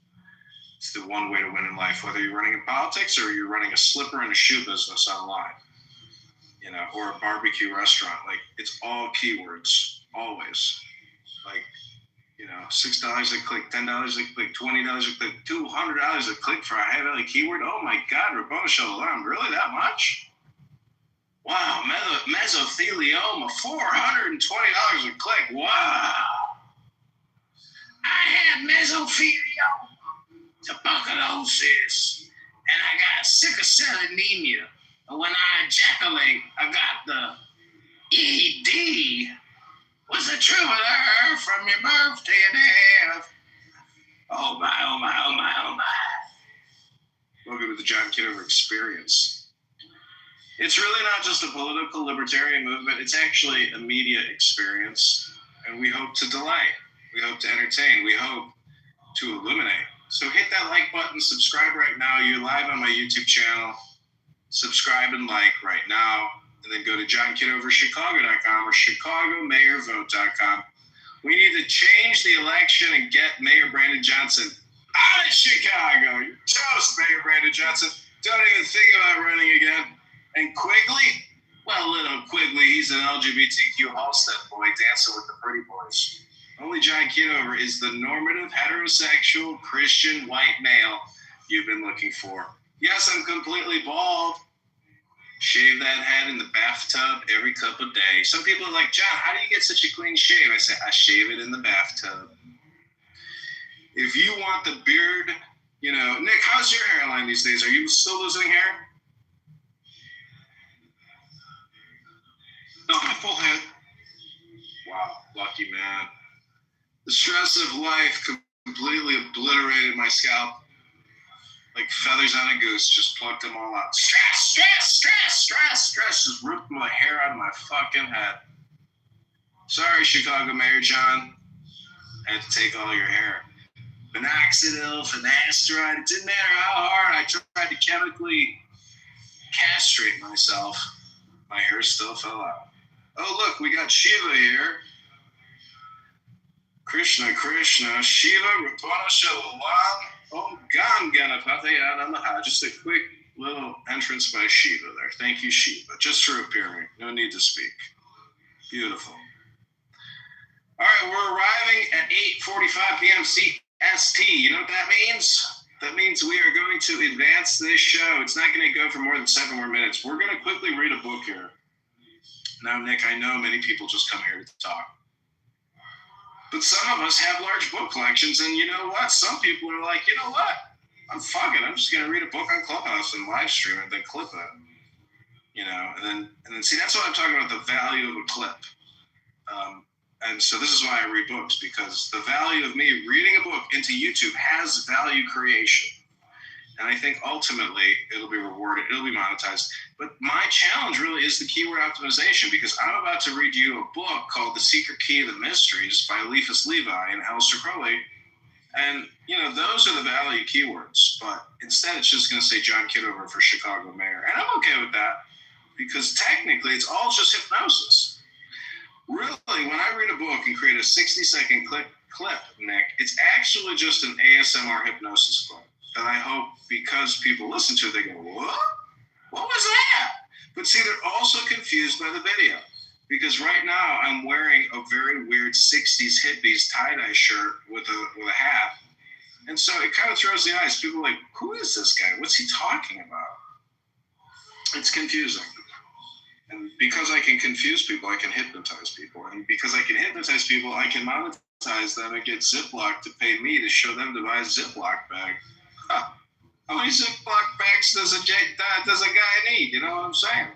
It's the one way to win in life, whether you're running in politics or you're running a slipper and a shoe business online, you know, or a barbecue restaurant. Like, it's all keywords, always. Like, you know, $6 a click, $10 a click, $20 a click, $200 a click for a high-value keyword. Oh my God, Rabboni Shalom, really that much? Wow, mesothelioma, $420 a click. Wow. I had mesothelioma, tuberculosis, and I got sickle cell anemia. And when I ejaculate, I got the ED. Was the truth of earth from your birth to your death? Oh my, oh my, oh my, oh my. Welcome to the John Kitover Experience. It's really not just a political libertarian movement. It's actually a media experience. and we hope to delight. We hope to entertain. We hope to illuminate. So hit that like button, subscribe right now. You're live on my YouTube channel. Subscribe and like right now, and then go to johnkitoverchicago.com or chicagomayorvote.com. We need to change the election and get Mayor Brandon Johnson out of Chicago. You're toast, Mayor Brandon Johnson. Don't even think about running again. And Quigley? Well, little Quigley, he's an LGBTQ Halstead boy dancing with the pretty boys. Only John Kitover is the normative, heterosexual, Christian, white male you've been looking for. Yes, I'm completely bald. Shave that head in the bathtub every couple of days. Some people are like, John, how do you get such a clean shave? I say, I shave it in the bathtub. If you want the beard, Nick, how's your hairline these days? Are you still losing hair? No, my full head. Wow, lucky man. The stress of life completely obliterated my scalp. Like feathers on a goose, just plucked them all out. Stress, just ripped my hair out of my fucking head. Sorry, Chicago Mayor John. I had to take all your hair. Minoxidil, finasteride, it didn't matter how hard I tried to chemically castrate myself. My hair still fell out. Oh, look, we got Shiva here. Krishna, Shiva, Rapana Shalalam, Om Gam Ganapataya Namaha. Just a quick little entrance by Shiva there. Thank you, Shiva, just for appearing. No need to speak. Beautiful. All right, we're arriving at 8:45 p.m. CST. You know what that means? That means we are going to advance this show. It's not going to go for more than 7 more minutes. We're going to quickly read a book here. Now, Nick, I know many people just come here to talk. But some of us have large book collections, and you know what? Some people are like, you know what? I'm just going to read a book on Clubhouse and live stream it, then clip it. And then see, that's what I'm talking about, the value of a clip. And so this is why I read books, because the value of me reading a book into YouTube has value creation. And I think ultimately it'll be rewarded, it'll be monetized. But my challenge really is the keyword optimization, because I'm about to read you a book called The Secret Key to the Mysteries by Eliphas Levi and Aleister Crowley. And, those are the value keywords. But instead it's just going to say John Kitover for Chicago Mayor. And I'm okay with that, because technically it's all just hypnosis. Really, when I read a book and create a 60-second clip, Nick, it's actually just an ASMR hypnosis clip. And I hope because people listen to it, they go, what? What was that? But see, they're also confused by the video. Because right now I'm wearing a very weird 60s hippies tie-dye shirt with a hat. And so it kind of throws the eyes. People are like, who is this guy? What's he talking about? It's confusing. And because I can confuse people, I can hypnotize people. And because I can hypnotize people, I can monetize them and get Ziploc to pay me to show them to buy a Ziploc bag. Huh. How many Ziploc bags does a guy need? You know what I'm saying?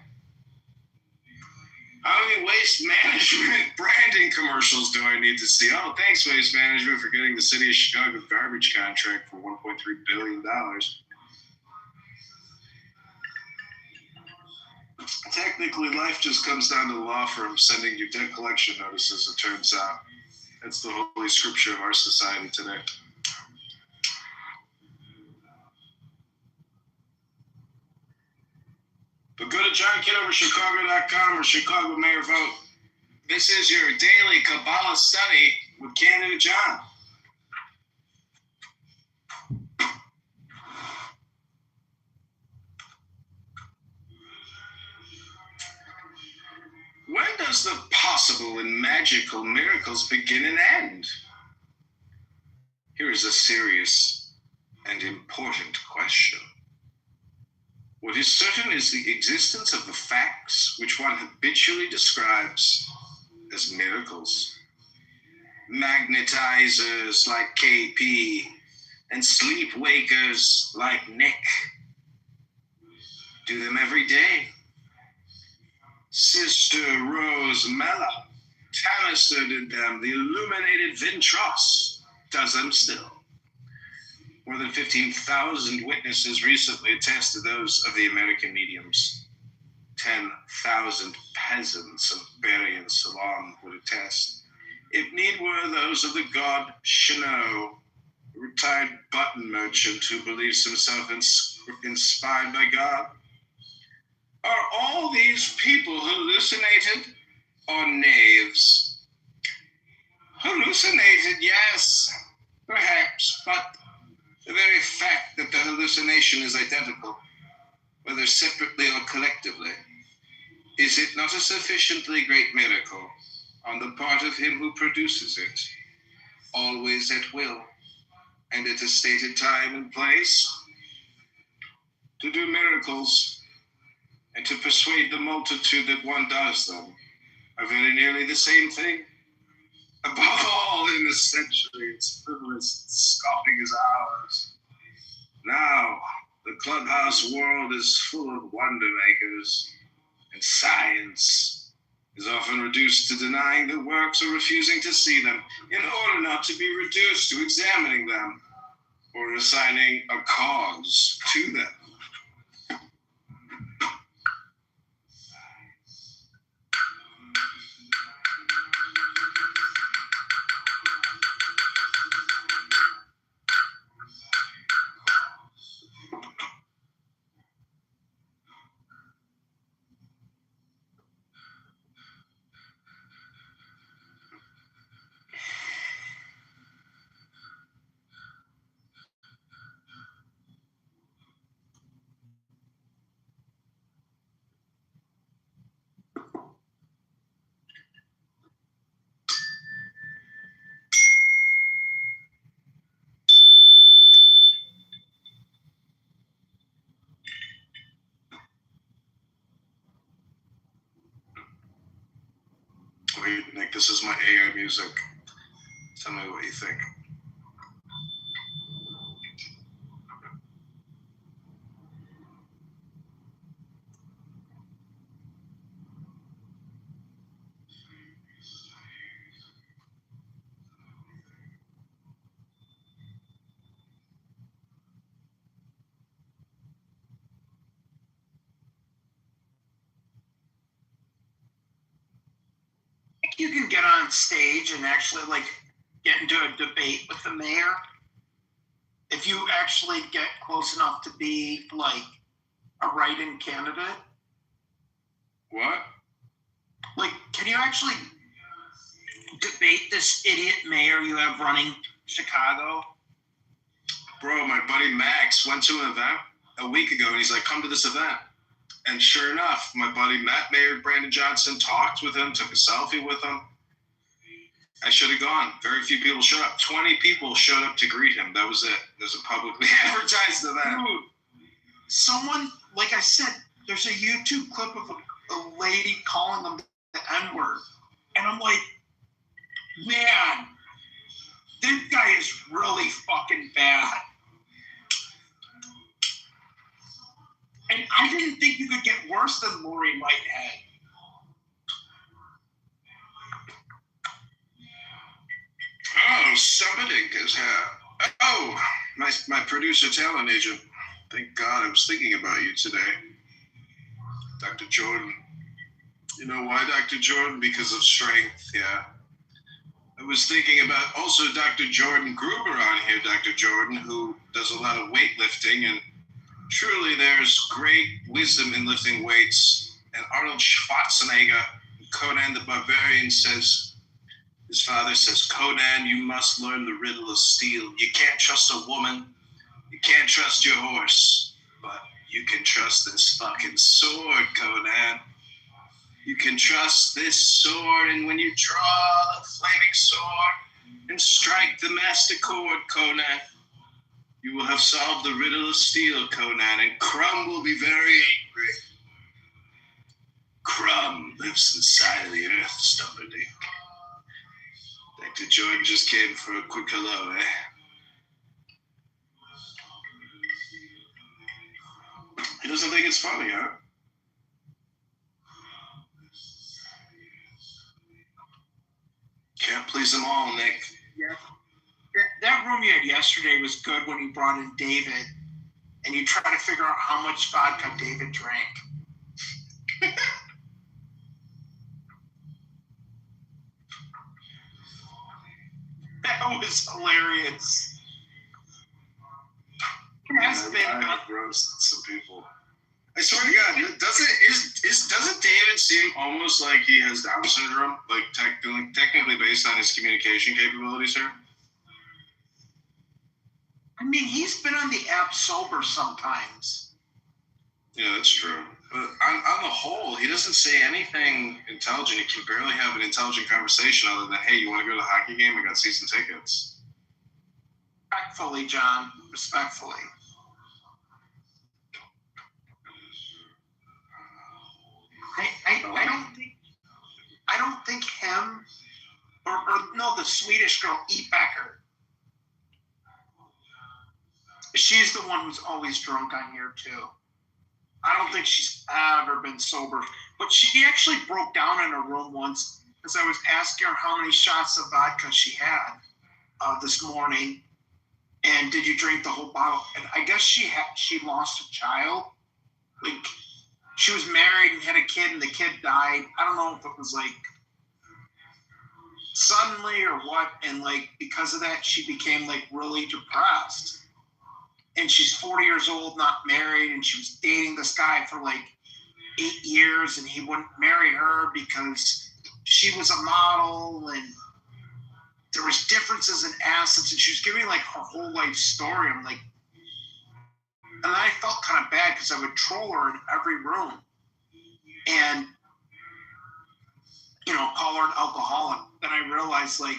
How many waste management branding commercials do I need to see? Oh, thanks, Waste Management, for getting the City of Chicago garbage contract for $1.3 billion. Technically, life just comes down to the law firm sending you debt collection notices, it turns out. That's the holy scripture of our society today. But go to johnkitoverchicago.com or Chicago Mayor Vote. This is your daily Kabbalah study with Candidate John. When does the possible and magical miracles begin and end? Here is a serious and important question. What is certain is the existence of the facts which one habitually describes as miracles. Magnetizers like KP and sleepwakers like Nick do them every day. Sister Rose Mella, Tanister did them. The illuminated Vintros does them still. More than 15,000 witnesses recently attested those of the American mediums. 10,000 peasants of Beri and Ceylon would attest. if need were those of the god Chanot, a retired button merchant who believes himself inspired by God. Are all these people hallucinated or knaves? Hallucinated, yes, perhaps, but the very fact that the hallucination is identical, whether separately or collectively, is it not a sufficiently great miracle on the part of him who produces it, always at will, and at a stated time and place? To do miracles and to persuade the multitude that one does them are very nearly the same thing. Above all, in a century as frivolous and scoffing as ours. Now, the clubhouse world is full of wonder makers, and science is often reduced to denying the works or refusing to see them in order not to be reduced to examining them or assigning a cause to them. Wait, Nick, this is my AI music. Tell me what you think. You can get on stage and actually get into a debate with the mayor if you actually get close enough to be a write-in candidate. What? Can you actually debate this idiot mayor you have running Chicago? Bro, my buddy Max went to an event a week ago and he's like, come to this event. And sure enough, my buddy Matt Mayor Brandon Johnson talked with him, took a selfie with him. I should have gone. Very few people showed up. 20 people showed up to greet him. That was it. There's a publicly advertised event. Dude, someone, like I said, there's a YouTube clip of a lady calling them the N-word. And I'm like, man, this guy is really fucking bad. And I didn't think you could get worse than Lori Lighthead. Oh, somebody is here. Oh, my producer talent agent. Thank God I was thinking about you today. Dr. Jordan. You know why, Dr. Jordan? Because of strength, yeah. I was thinking about also Dr. Jordan Gruber on here, Dr. Jordan, who does a lot of weightlifting, and truly there's great wisdom in lifting weights. And Arnold Schwarzenegger, Conan the Barbarian, says, his father says, Conan, you must learn the riddle of steel. You can't trust a woman. You can't trust your horse. But you can trust this fucking sword, Conan. You can trust this sword, and when you draw the flaming sword and strike the master chord, Conan, you will have solved the riddle of steel, Conan, and Crumb will be very angry. Crumb lives inside of the earth, Stumperdink. Dr. Jordan just came for a quick hello, eh? He doesn't think it's funny, huh? Can't please them all, Nick. Yeah. That room you had yesterday was good when you brought in David and you try to figure out how much vodka David drank. That was hilarious. I've roasted some people. I swear to God, doesn't David seem almost like he has Down syndrome? Like technically based on his communication capabilities here? I mean, he's been on the app sober sometimes. Yeah, that's true. But on the whole, he doesn't say anything intelligent. He can barely have an intelligent conversation other than, hey, you want to go to the hockey game? I got season tickets. Respectfully, John. Respectfully. I don't think him or no, the Swedish girl, E. Becker. She's the one who's always drunk on here too. I don't think she's ever been sober. But she actually broke down in a room once as I was asking her how many shots of vodka she had this morning. And did you drink the whole bottle? And I guess she lost a child. Like, she was married and had a kid, and the kid died. I don't know if it was like suddenly or what. And like, because of that, she became like really depressed. And she's 40 years old, not married, and she was dating this guy for like 8 years, and he wouldn't marry her because she was a model, and there was differences in assets, and she was giving like her whole life story. I'm like, and I felt kind of bad because I would troll her in every room and, call her an alcoholic. Then I realized, like,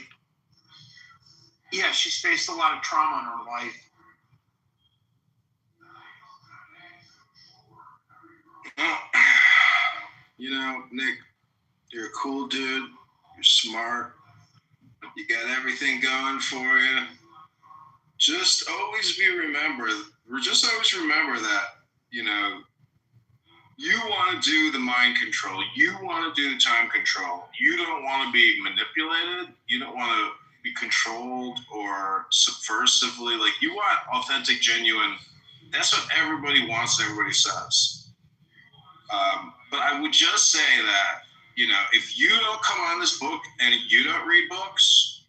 yeah, she's faced a lot of trauma in her life. Nick, you're a cool dude. You're smart. You got everything going for you. Just always remember that, you want to do the mind control. You want to do the time control. You don't want to be manipulated. You don't want to be controlled or subversively. Like, you want authentic, genuine. That's what everybody wants and everybody says. But I would just say that, if you don't come on this book and you don't read books,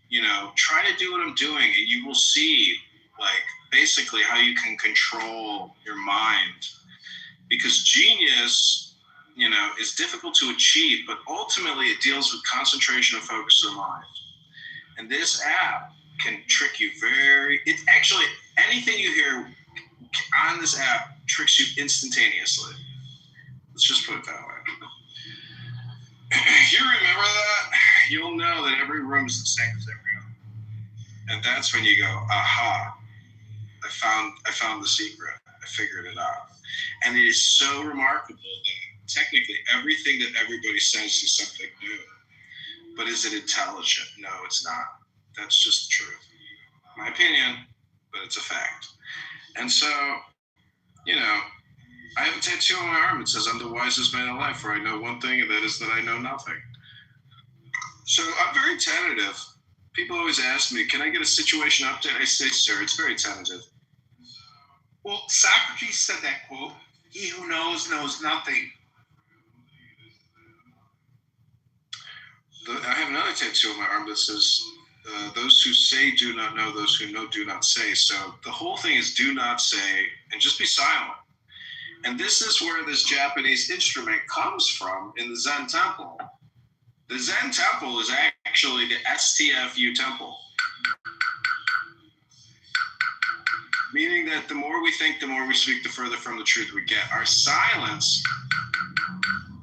try to do what I'm doing, and you will see, like, basically how you can control your mind. Because genius, is difficult to achieve, but ultimately it deals with concentration and focus of the mind. And this app can trick you anything you hear on this app tricks you instantaneously. Let's just put it that way. If you remember that, you'll know that every room is the same as every other. And that's when you go, aha, I found the secret. I figured it out. And it is so remarkable that technically everything that everybody says is something new. But is it intelligent? No, it's not. That's just the truth. My opinion, but it's a fact. And so, I have a tattoo on my arm that says, I'm the wisest man alive, for I know one thing, and that is that I know nothing. So I'm very tentative. People always ask me, can I get a situation update? I say, sir, it's very tentative. Well, Socrates said that quote, he who knows nothing. I have another tattoo on my arm that says, those who say do not know, those who know do not say. So the whole thing is do not say and just be silent. And this is where this Japanese instrument comes from in the Zen temple. The Zen temple is actually the STFU temple. Meaning that the more we think, the more we speak, the further from the truth we get. Our silence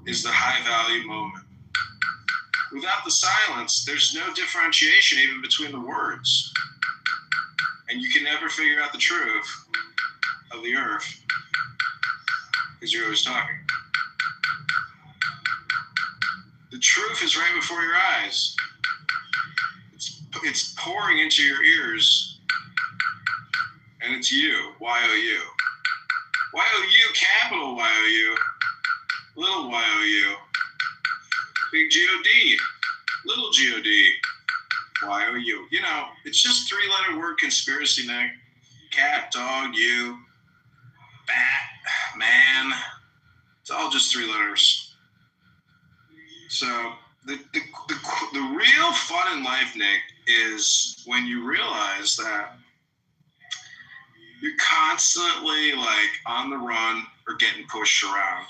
is the high value moment. Without the silence, there's no differentiation even between the words. And you can never figure out the truth of the earth because you're always talking. The truth is right before your eyes. It's pouring into your ears, and it's you, Y-O-U. Y-O-U, capital Y-O-U, little Y-O-U, big G-O-D, little G-O-D, Y-O-U. It's just three-letter word conspiracy, Nick. Cat, dog, you, bat, man. It's all just three letters. So the real fun in life, Nick, is when you realize that you're constantly like on the run or getting pushed around.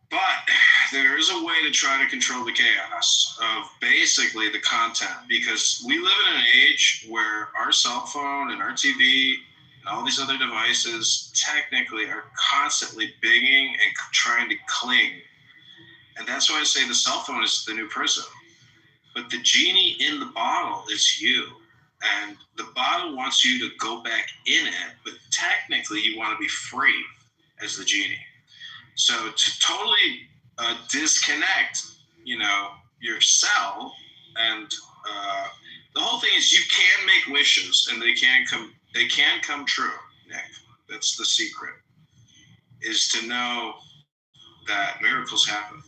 But there is a way to try to control the chaos of basically the content, because we live in an age where our cell phone and our TV and all these other devices technically are constantly bigging and trying to cling. And that's why I say the cell phone is the new prison. But the genie in the bottle is you. And the bottle wants you to go back in it, but technically you want to be free as the genie. So to totally disconnect, your cell, and the whole thing is you can make wishes and they can come true, Nick. That's the secret, is to know that miracles happen.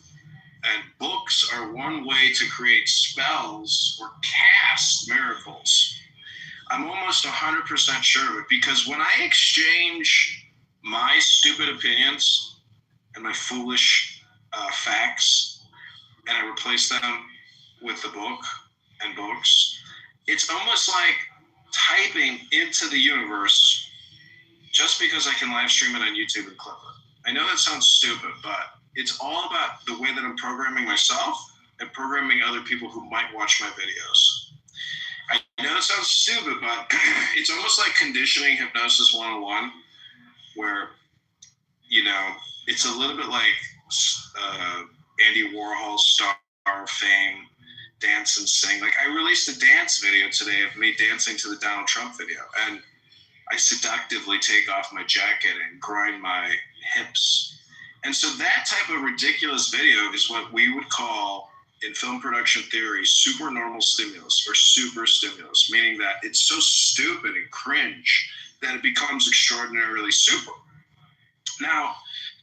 And books are one way to create spells or cast miracles. I'm almost 100% sure of it, because when I exchange my stupid opinions and my foolish facts and I replace them with the book and books, it's almost like typing into the universe, just because I can live stream it on YouTube and clip it. I know that sounds stupid, but it's all about the way that I'm programming myself and programming other people who might watch my videos. I know it sounds stupid, but it's almost like conditioning hypnosis 101, where, it's a little bit like Andy Warhol's Star of Fame, Dance and Sing. Like, I released a dance video today of me dancing to the Donald Trump video, and I seductively take off my jacket and grind my hips. And so that type of ridiculous video is what we would call, in film production theory, supernormal stimulus or super stimulus, meaning that it's so stupid and cringe that it becomes extraordinarily super. Now,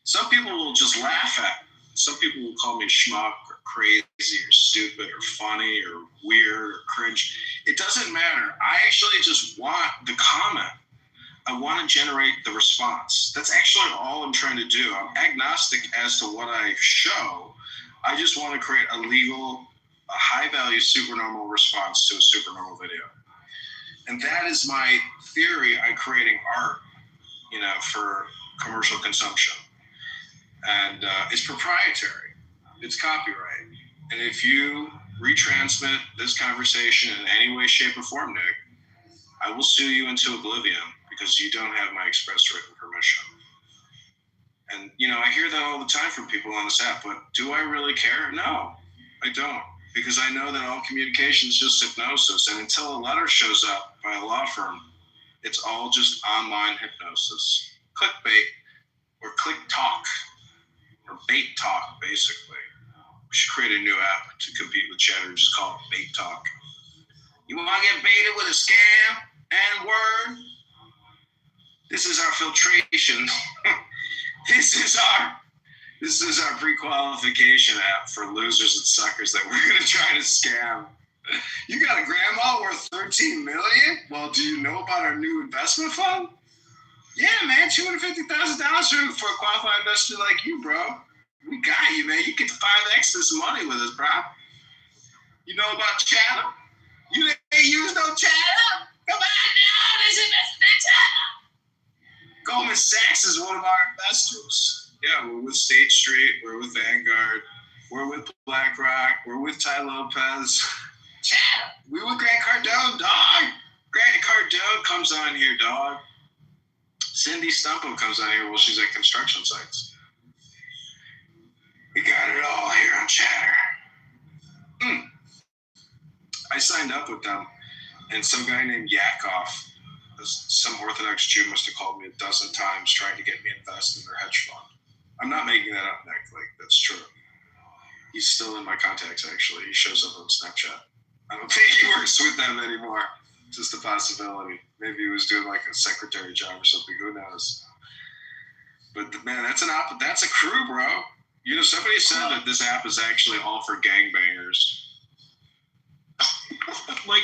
some people will just laugh at it. Some people will call me schmuck or crazy or stupid or funny or weird or cringe. It doesn't matter. I actually just want the comment. I want to generate the response. That's actually all I'm trying to do. I'm agnostic as to what I show. I just want to create a high-value supernormal response to a supernormal video. And that is my theory on creating art, for commercial consumption. And it's proprietary. It's copyright. And if you retransmit this conversation in any way, shape, or form, Nick, I will sue you into oblivion, because you don't have my express written permission. And, I hear that all the time from people on this app, but do I really care? No, I don't. Because I know that all communication is just hypnosis. And until a letter shows up by a law firm, it's all just online hypnosis. Clickbait, or click talk, or bait talk, basically. We should create a new app to compete with Chatter, just call it Bait Talk. You want to get baited with a scam and word? This is our filtration. This is our pre-qualification app for losers and suckers that we're going to try to scam. You got a grandma worth $13 million? Well, do you know about our new investment fund? Yeah, man, $250,000 for a qualified investor like you, bro. We got you, man. You get 5x this money with us, bro. You know about Chatter? You ain't used no Chatter? Come on now, this investment Chatter. Goldman Sachs is one of our investors. Yeah, we're with State Street, we're with Vanguard, we're with BlackRock, we're with Ty Lopez. Chatter. We with Grant Cardone, dog. Grant Cardone comes on here, dog. Cindy Stumpo comes on here while she's at construction sites. We got it all here on Chatter. I signed up with them, and some guy named Yakov, some Orthodox Jew, must have called me a dozen times trying to get me invested in their hedge fund. I'm not making that up, Nick. Like, that's true. He's still in my contacts, actually. He shows up on Snapchat. I don't think he works with them anymore. Just a possibility. Maybe he was doing like a secretary job or something. Who knows? But man, that's a crew, bro. Somebody said that this app is actually all for gangbangers. like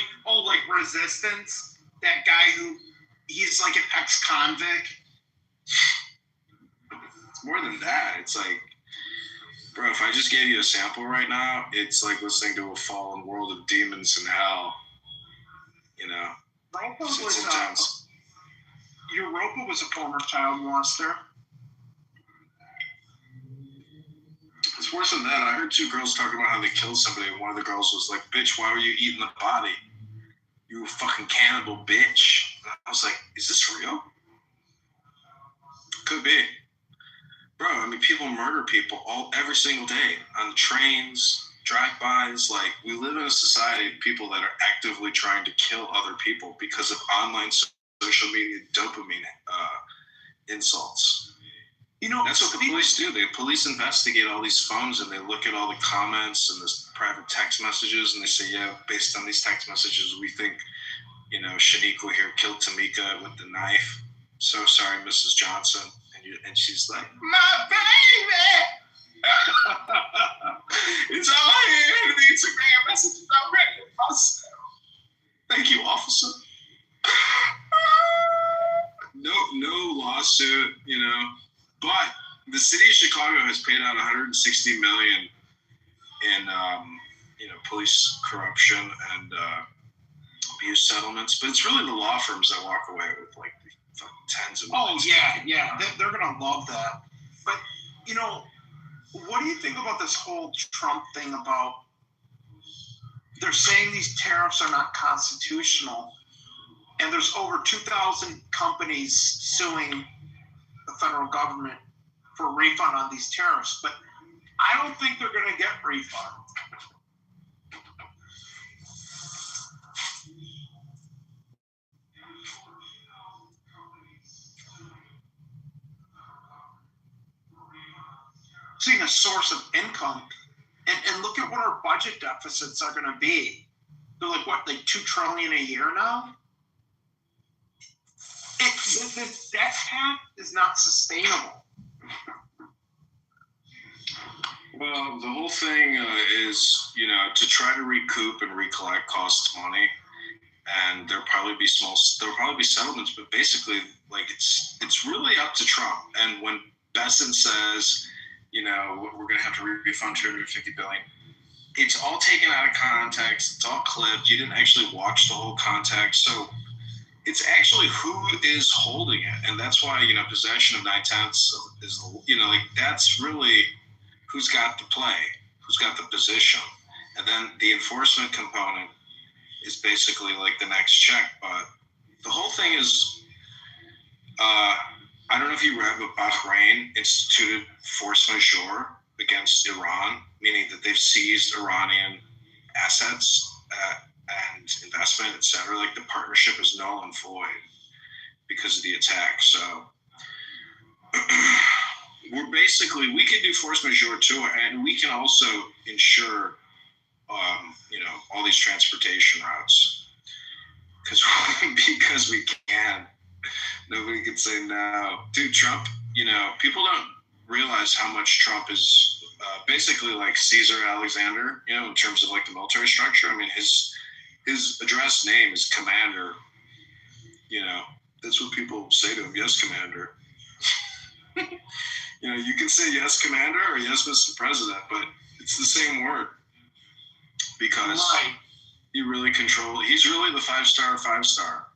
Resistance, that guy he's like an ex-convict. It's more than that. It's like Bro, if I just gave you a sample right now, it's like listening to a fallen world of demons in hell. You know, Europa was a former child molester. It's worse than that. I heard two girls talking about how they killed somebody, and one of the girls was like, "Bitch, why were you eating the body? You a fucking cannibal, bitch." And I was like, "Is this real?" Could be. Bro, I mean, people murder people every single day on trains, drive-bys. Like, we live in a society of people that are actively trying to kill other people because of online social media dopamine insults. You know, that's what the police do. The police investigate all these phones and they look at all the comments and the private text messages and they say, yeah, based on these text messages, we think, you know, Shaniqua here killed Tamika with the knife. So sorry, Mrs. Johnson. And she's like, my baby! It's all here. The Instagram messages already. Thank you, officer. No lawsuit, you know. But the city of Chicago has paid out $160 million in, you know, police corruption and abuse settlements. But it's really the law firms that walk away with like tens of millions. Oh yeah, they're gonna love that. But you know, what do you think about this whole Trump thing? About they're saying these tariffs are not constitutional, and there's over 2,000 companies suing the federal government for a refund on these tariffs, but I don't think they're going to get refund. Seeing a source of income, and look at what our budget deficits are going to be. They're like $2 trillion a year now. This debt cap is not sustainable. Well, the whole thing is, you know, to try to recoup and recollect costs money, and there'll probably be settlements, but basically, like it's really up to Trump. And when Besson says, you know, we're going to have to refund $250 billion, it's all taken out of context. It's all clipped. You didn't actually watch the whole context, so it's actually who is holding it, and that's why, you know, possession of 9/10 is, you know, like that's really who's got the play, who's got the position, and then the enforcement component is basically like the next check. But the whole thing is, I don't know if you read, but Bahrain instituted force majeure against Iran, meaning that they've seized Iranian assets and investment, etc. Like the partnership is null and void because of the attack. So we can do force majeure too, and we can also ensure, you know, all these transportation routes because we can. Nobody can say no. Dude, Trump, you know, people don't realize how much Trump is basically like Caesar Alexander, you know, in terms of like the military structure. I mean, his address name is Commander. You know, that's what people say to him. Yes, Commander. You know, you can say yes, Commander, or yes, Mr. President, but it's the same word because he really he's really the five-star.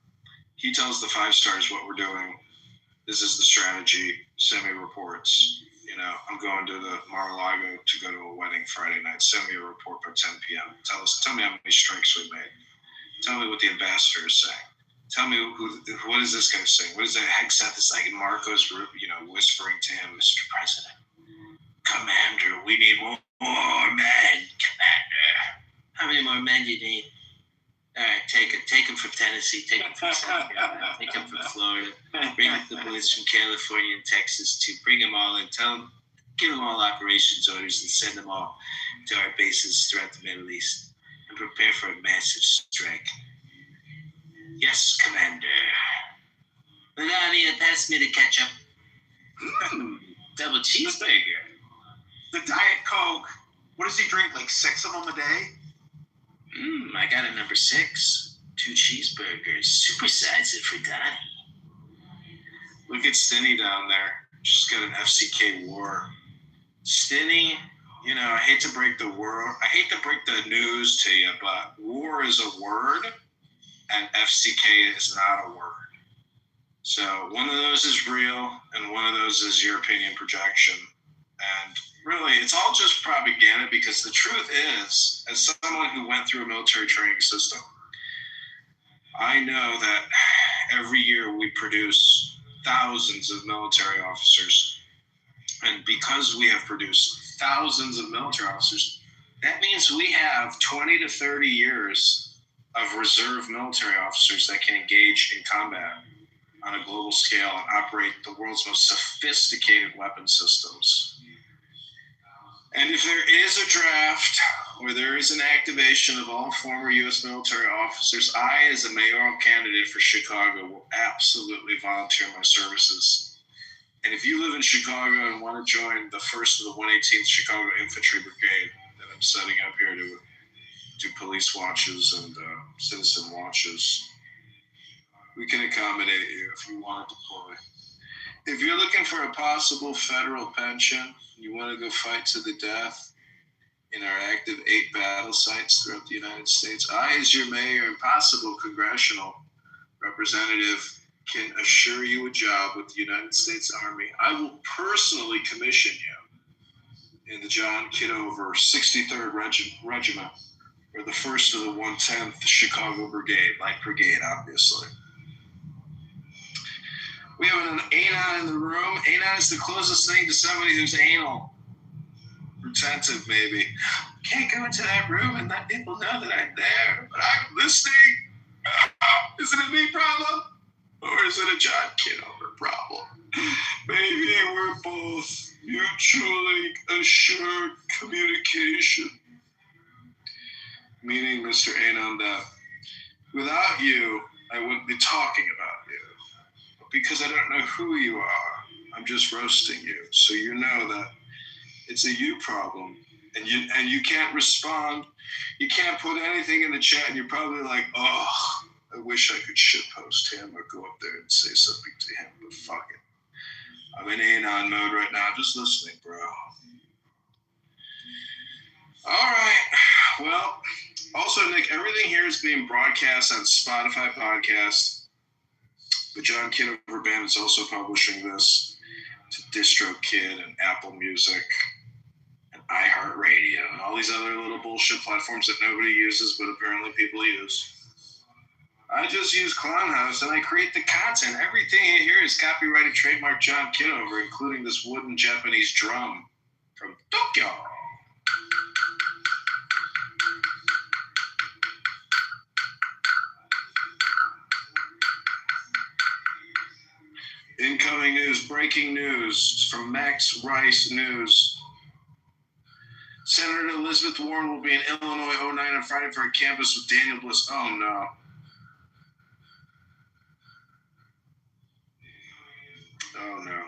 He tells the 5 stars what we're doing. This is the strategy. Send me reports. You know, I'm going to the Mar-a-Lago to go to a wedding Friday night. Send me a report by 10 p.m. Tell me how many strikes we made. Tell me what the ambassador is saying. Tell me what is this guy saying? What is that headset that's like Marco's, you know, whispering to him, Mr. President, Commander, we need more men, Commander. How many more men do you need? All right, take him from Tennessee, take him from South Carolina, take him from Florida, bring the boys from California and Texas too. Bring them all in, give them all operations orders and send them all to our bases throughout the Middle East and prepare for a massive strike. Yes, Commander. Melania, pass me the ketchup. Double cheeseburger. The Diet Coke, what does he drink, like 6 of them a day? I got a number 6. 2 cheeseburgers. Supersize it for Donnie. Look at Stinny down there. She's got an FCK war. Stinny, I hate to break the news to you, but war is a word and FCK is not a word. So one of those is real and one of those is European projection. And really, it's all just propaganda, because the truth is, as someone who went through a military training system, I know that every year we produce thousands of military officers. And because we have produced thousands of military officers, that means we have 20 to 30 years of reserve military officers that can engage in combat on a global scale and operate the world's most sophisticated weapon systems. And if there is a draft or there is an activation of all former U.S. military officers, I, as a mayoral candidate for Chicago, will absolutely volunteer my services. And if you live in Chicago and want to join the 1st of the 118th Chicago Infantry Brigade that I'm setting up here to do police watches and citizen watches, we can accommodate you if you want to deploy. If you're looking for a possible federal pension, you want to go fight to the death in our active 8 battle sites throughout the United States, I, as your mayor and possible congressional representative, can assure you a job with the United States Army. I will personally commission you in the John Kitover 63rd Regiment, or the 1st of the 110th Chicago Brigade, Light Brigade, obviously. We have an anon in the room. Anon is the closest thing to somebody who's anal. Retentive, maybe. Can't go into that room and let people know that I'm there, but I'm listening. Is it a me problem? Or is it a John Kitover problem? Maybe we're both mutually assured communication. Meaning, Mr. Anon, that without you, I wouldn't be talking about you. Because I don't know who you are, I'm just roasting you. So you know that it's a you problem. And you can't respond. You can't put anything in the chat, and you're probably like, oh, I wish I could shitpost him or go up there and say something to him, but fuck it. I'm in anon mode right now, just listening, bro. All right. Well, also, Nick, everything here is being broadcast on Spotify podcast. The John Kitover Band is also publishing this to DistroKid and Apple Music and iHeartRadio and all these other little bullshit platforms that nobody uses, but apparently people use. I just use Clownhouse and I create the content. Everything in here is copyrighted, trademark John Kitover, including this wooden Japanese drum from Tokyo. Incoming news, breaking news from Max Rice News. Senator Elizabeth Warren will be in Illinois 09 on Friday for a campus with Daniel Bliss. Oh, no. Oh, no.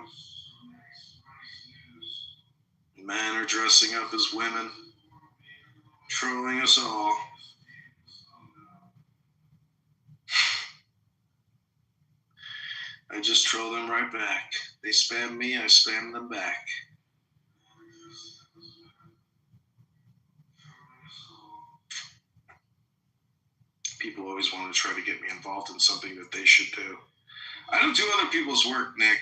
Men are dressing up as women, trolling us all. I just troll them right back. They spam me, I spam them back. People always want to try to get me involved in something that they should do. I don't do other people's work, Nick.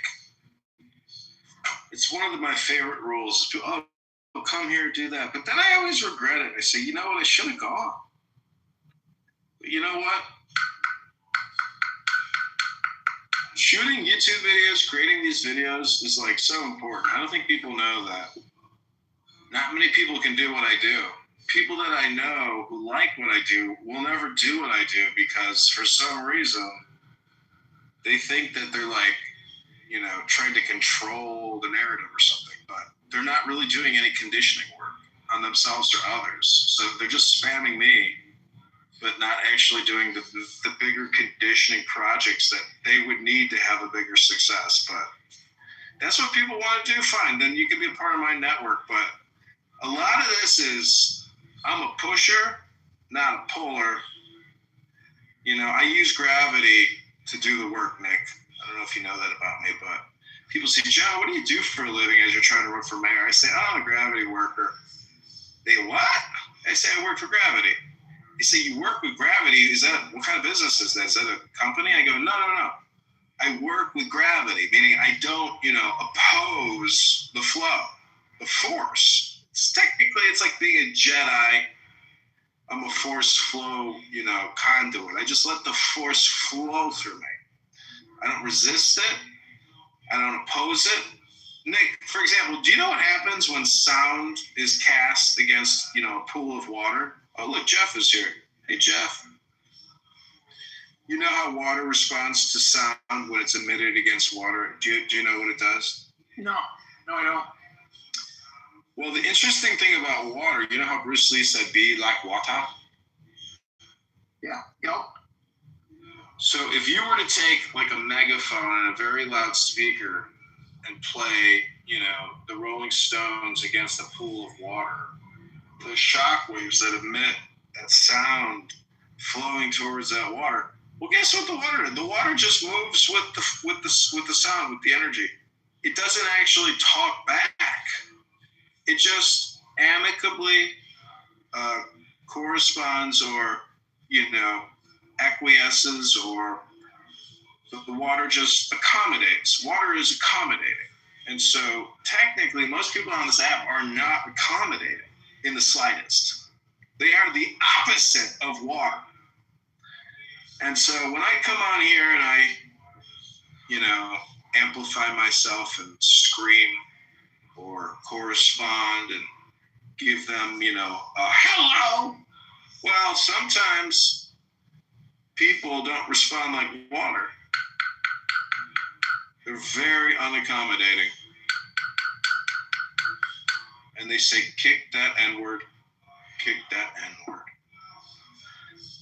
It's one of my favorite rules. Oh, come here, do that. But then I always regret it. I say, you know what, I should have gone. But you know what? Shooting YouTube videos, creating these videos is like so important. I don't think people know that. Not many people can do what I do. People that I know who like what I do will never do what I do because for some reason they think that they're like, trying to control the narrative or something, but they're not really doing any conditioning work on themselves or others. So they're just spamming me, but not actually doing the bigger conditioning projects that they would need to have a bigger success. But that's what people want to do. Fine, then you can be a part of my network. But a lot of this is I'm a pusher, not a puller. I use gravity to do the work, Nick. I don't know if you know that about me, but people say, Joe, what do you do for a living as you're trying to run for mayor? I say, I'm a gravity worker. They what? I say I work for Gravity. They say, you work with Gravity? Is that, what kind of business is that? Is that a company? I go, no. I work with gravity, meaning I don't, oppose the flow, the force. It's like being a Jedi. I'm a force flow, conduit. I just let the force flow through me. I don't resist it. I don't oppose it. Nick, for example, do you know what happens when sound is cast against, a pool of water? Oh, look, Jeff is here. Hey, Jeff. You know how water responds to sound when it's emitted against water? Do you know what it does? No, I don't. Well, the interesting thing about water, you know how Bruce Lee said, be like water? Yeah, yep. So if you were to take like a megaphone and a very loud speaker and play, the Rolling Stones against a pool of water, the shock waves that emit that sound flowing towards that water. Well, guess what the water just moves with the sound, with the energy. It doesn't actually talk back. It just amicably corresponds or, acquiesces, or the water just accommodates. Water is accommodating. And so technically, most people on this app are not accommodating in the slightest. They are the opposite of water. And so when I come on here and I, amplify myself and scream or correspond and give them, a hello, well, sometimes people don't respond like water. They're very unaccommodating. And they say, kick that N-word, kick that N-word.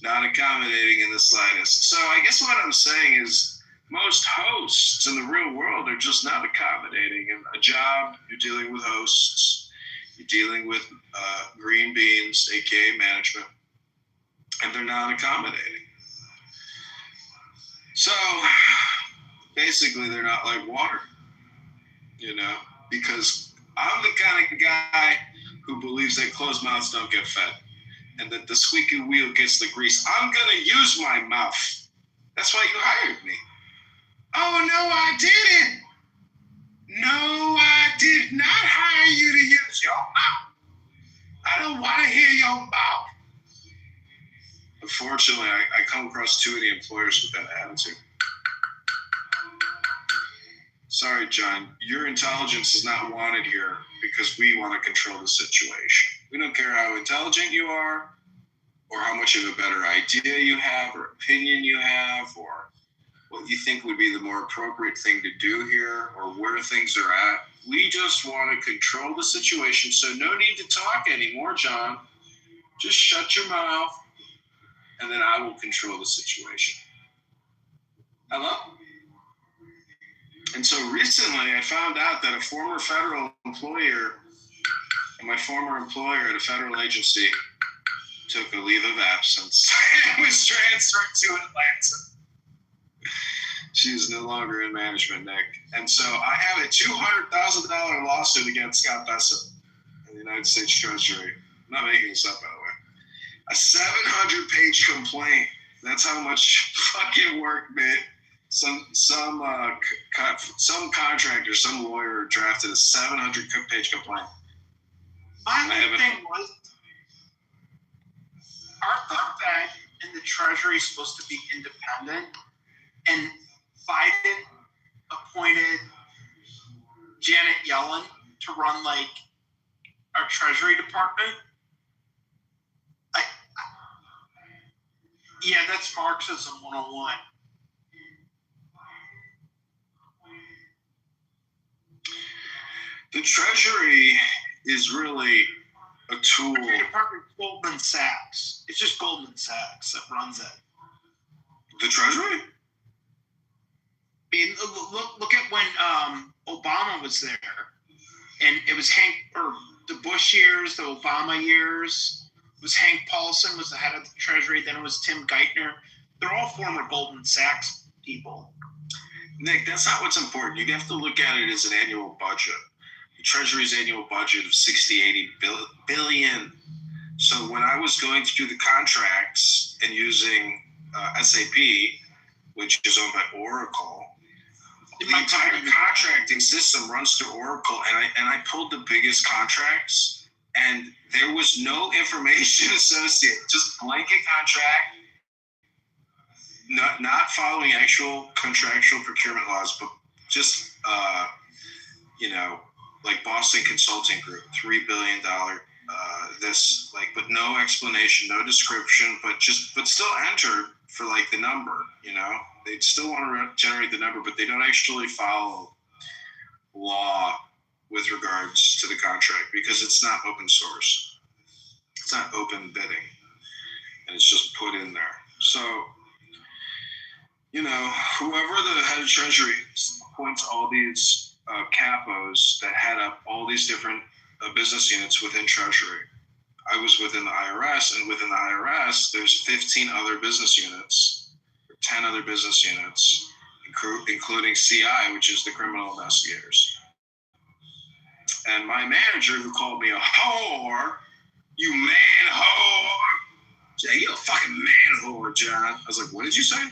Not accommodating in the slightest. So I guess what I'm saying is most hosts in the real world are just not accommodating. In a job, you're dealing with hosts, you're dealing with green beans, aka management, and they're not accommodating. So basically they're not like water, because I'm the kind of guy who believes that closed mouths don't get fed and that the squeaky wheel gets the grease. I'm going to use my mouth. That's why you hired me. Oh, no, I didn't. No, I did not hire you to use your mouth. I don't want to hear your mouth. Unfortunately, I come across too many employers with that attitude. Sorry, John, your intelligence is not wanted here because we want to control the situation. We don't care how intelligent you are or how much of a better idea you have or opinion you have or what you think would be the more appropriate thing to do here or where things are at. We just want to control the situation, so no need to talk anymore, John. Just shut your mouth, and then I will control the situation. Hello? And so recently I found out that a former federal employer and my former employer at a federal agency took a leave of absence and was transferred to Atlanta. She's no longer in management, Nick. And so I have a $200,000 lawsuit against Scott Bessent in the United States Treasury. I'm not making this up, by the way. A 700-page complaint. That's how much fucking work, man. Some contractor, some lawyer drafted a 700-page complaint. My thing was, aren't the Fed and the Treasury supposed to be independent? And Biden appointed Janet Yellen to run our Treasury Department. Yeah, that's Marxism 101. The Treasury is really a tool. Treasury Department, Goldman Sachs. It's just Goldman Sachs that runs it. The Treasury? I mean, look at when Obama was there, and it was the Bush years, the Obama years. It was Hank Paulson was the head of the Treasury. Then it was Tim Geithner. They're all former Goldman Sachs people. Nick, that's not what's important. You have to look at it as an annual budget. The Treasury's annual budget of 80 billion. So when I was going through the contracts and using SAP, which is owned by Oracle, the entire contracting system runs through Oracle, and I pulled the biggest contracts, and there was no information associated, just blanket contract, not following actual contractual procurement laws, but just like Boston Consulting Group, $3 billion. But no explanation, no description, but still entered for like the number. They still want to generate the number, but they don't actually follow law with regards to the contract because it's not open source. It's not open bidding, and it's just put in there. So, whoever the head of Treasury appoints all these capos that head up all these different business units within Treasury. I was within the IRS, and within the IRS, there's 15 other business units, 10 other business units, including CI, which is the criminal investigators. And my manager, who called me a whore, you man whore. Jay, you a fucking man whore, John. I was like, what did you say?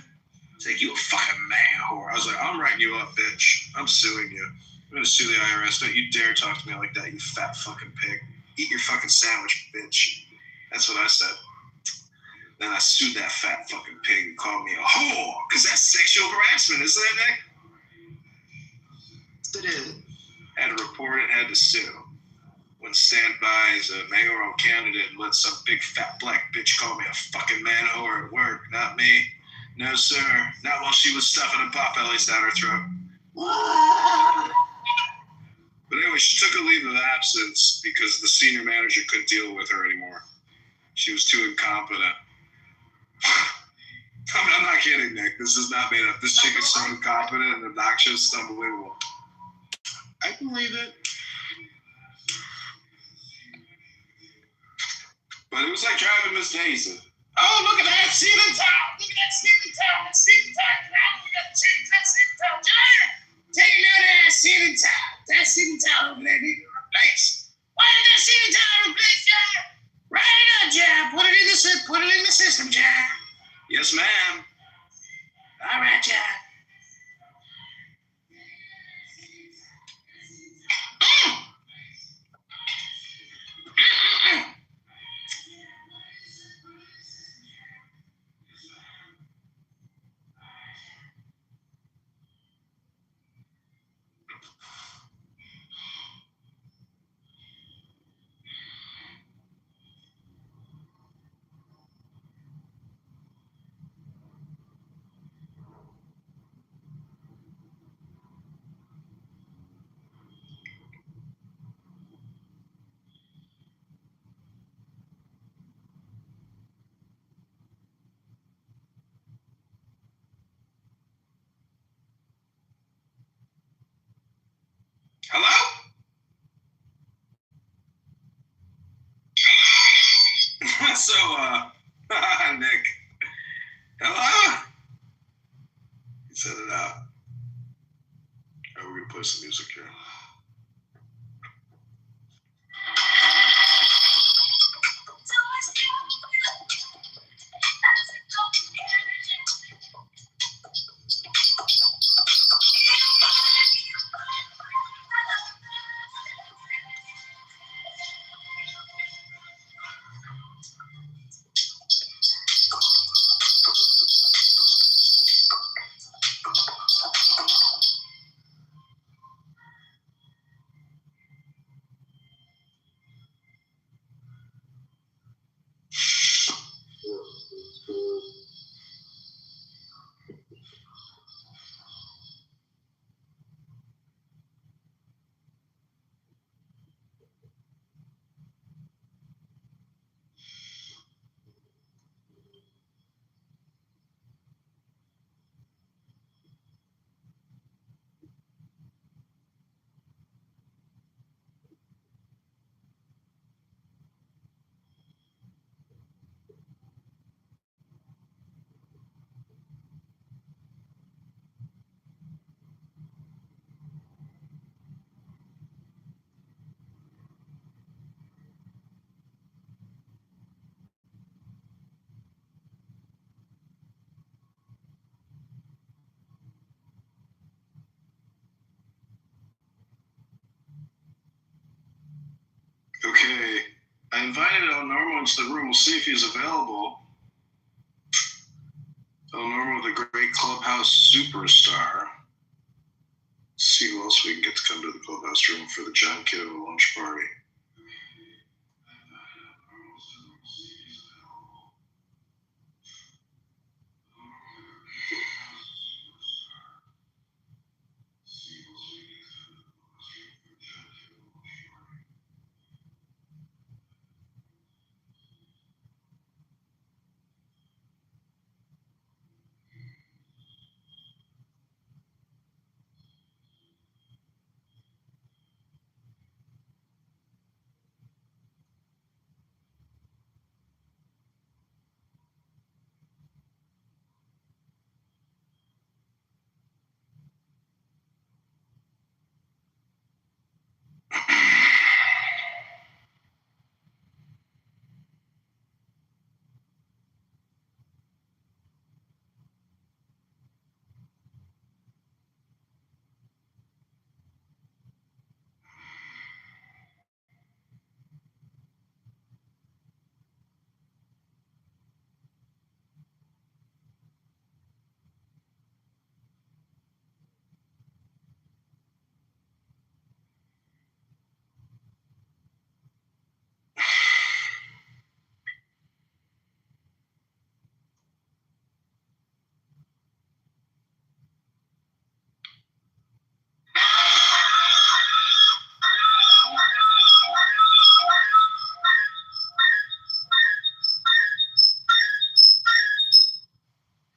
He's like, you a fucking man whore. I was like, I'm writing you up, bitch. I'm suing you. I'm going to sue the IRS. Don't you dare talk to me like that, you fat fucking pig. Eat your fucking sandwich, bitch. That's what I said. Then I sued that fat fucking pig who called me a whore, because that's sexual harassment, isn't it, Nick? It is. Had to report it, had to sue. Wouldn't stand by as a mayoral candidate and let some big fat black bitch call me a fucking man whore at work. Not me. No, sir. Not while she was stuffing a potbellies down her throat. But anyway, she took a leave of absence because the senior manager couldn't deal with her anymore. She was too incompetent. I'm not kidding, Nick. This is not made up. This chick is so incompetent and obnoxious. It's unbelievable. I can believe it. But it was like driving Miss Daisy. Oh, look at that ceiling tile. Look at that ceiling tile. That ceiling tile. We got to change that ceiling tile. John, take another ass ceiling tile. That ceiling tile over there needs to replace. Why did that ceiling tile replace, John? Write it up, John. Put it in the system, John. Yes, ma'am. All right, John. Hello? So, Nick. Hello? He said it out. All right, we're going to play some music here. Okay. I invited El Normo into the room. We'll see if he's available. El Normo, the great clubhouse superstar. Let's see who else we can get to come to the clubhouse room for the John Kitover lunch party.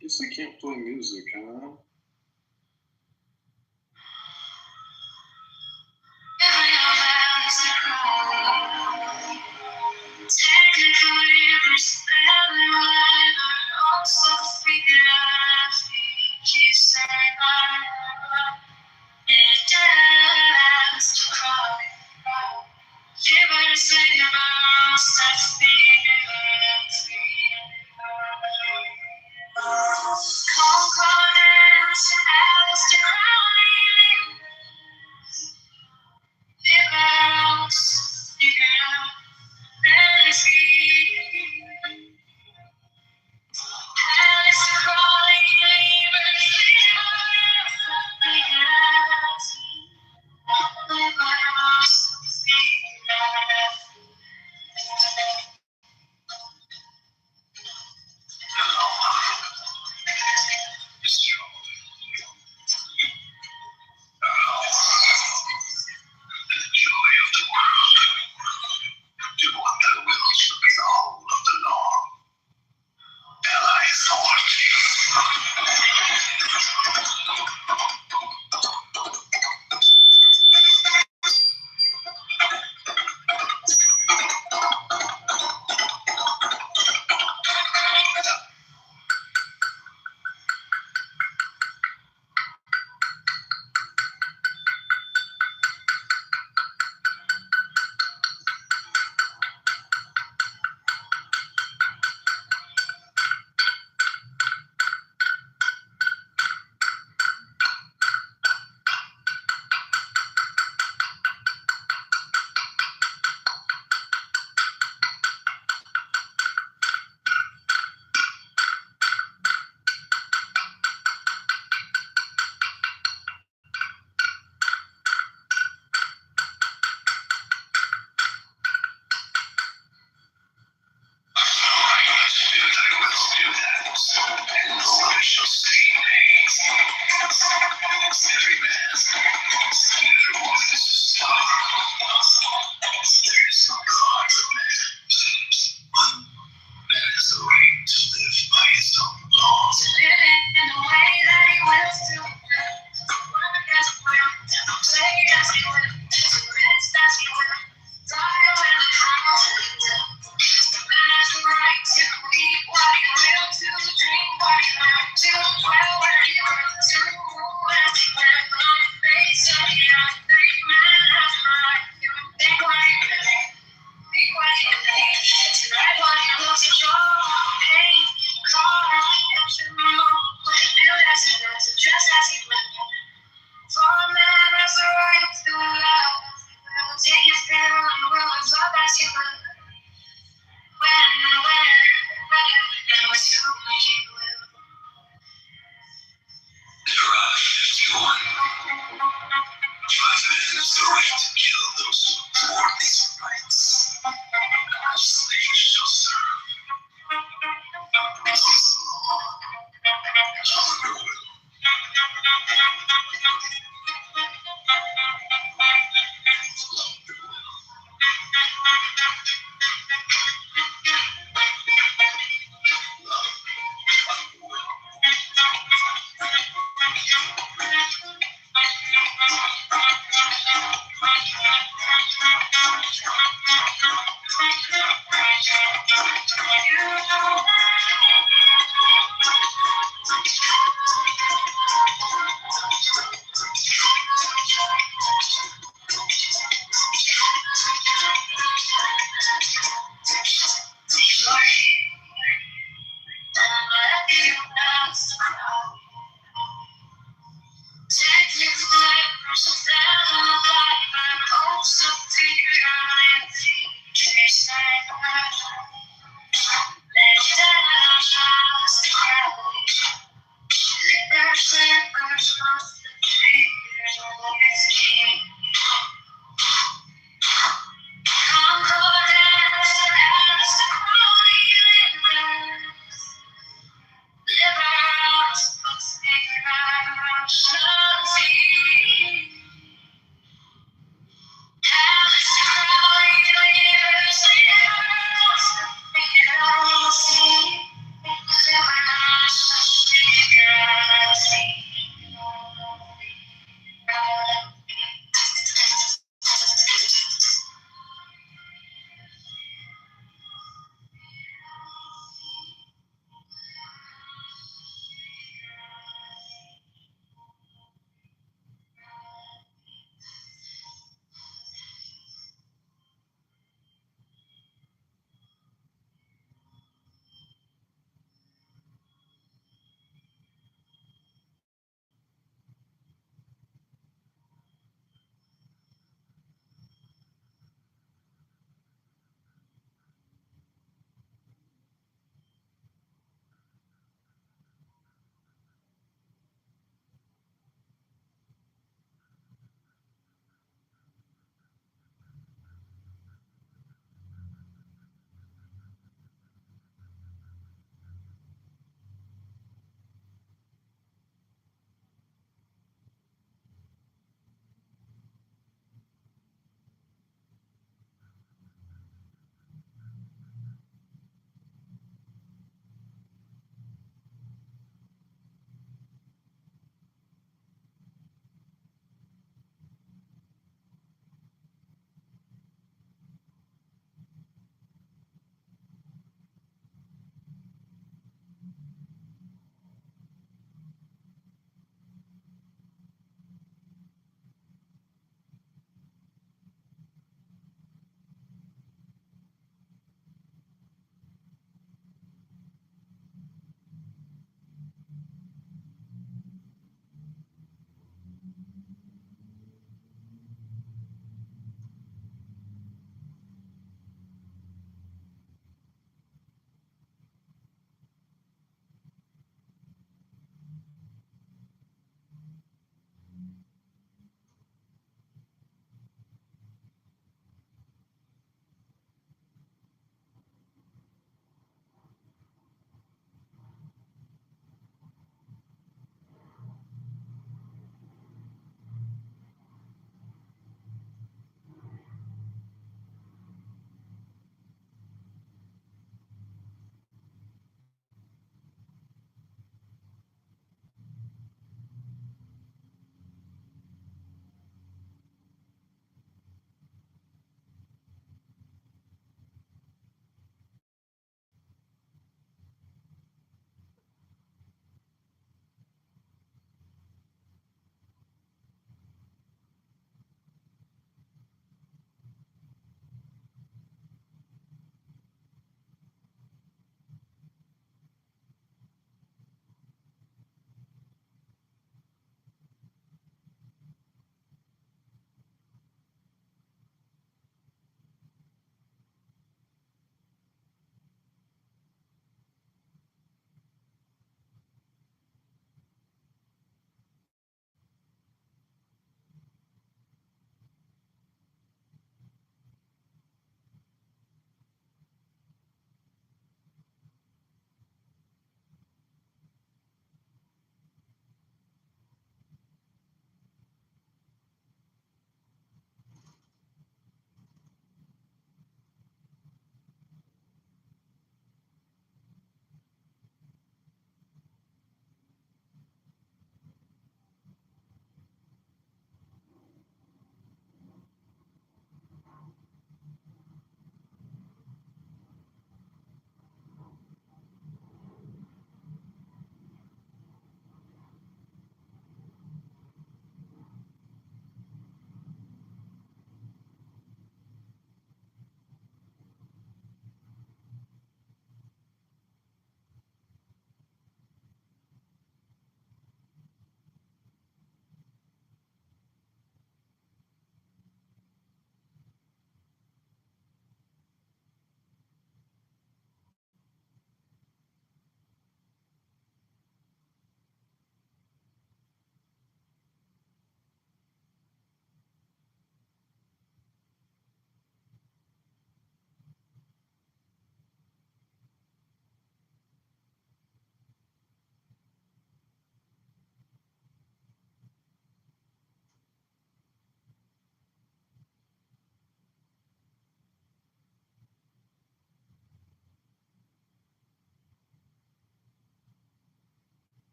Guess I can't play music, huh?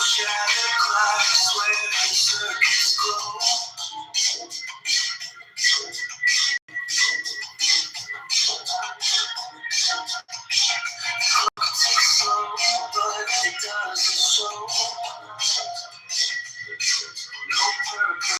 Shattered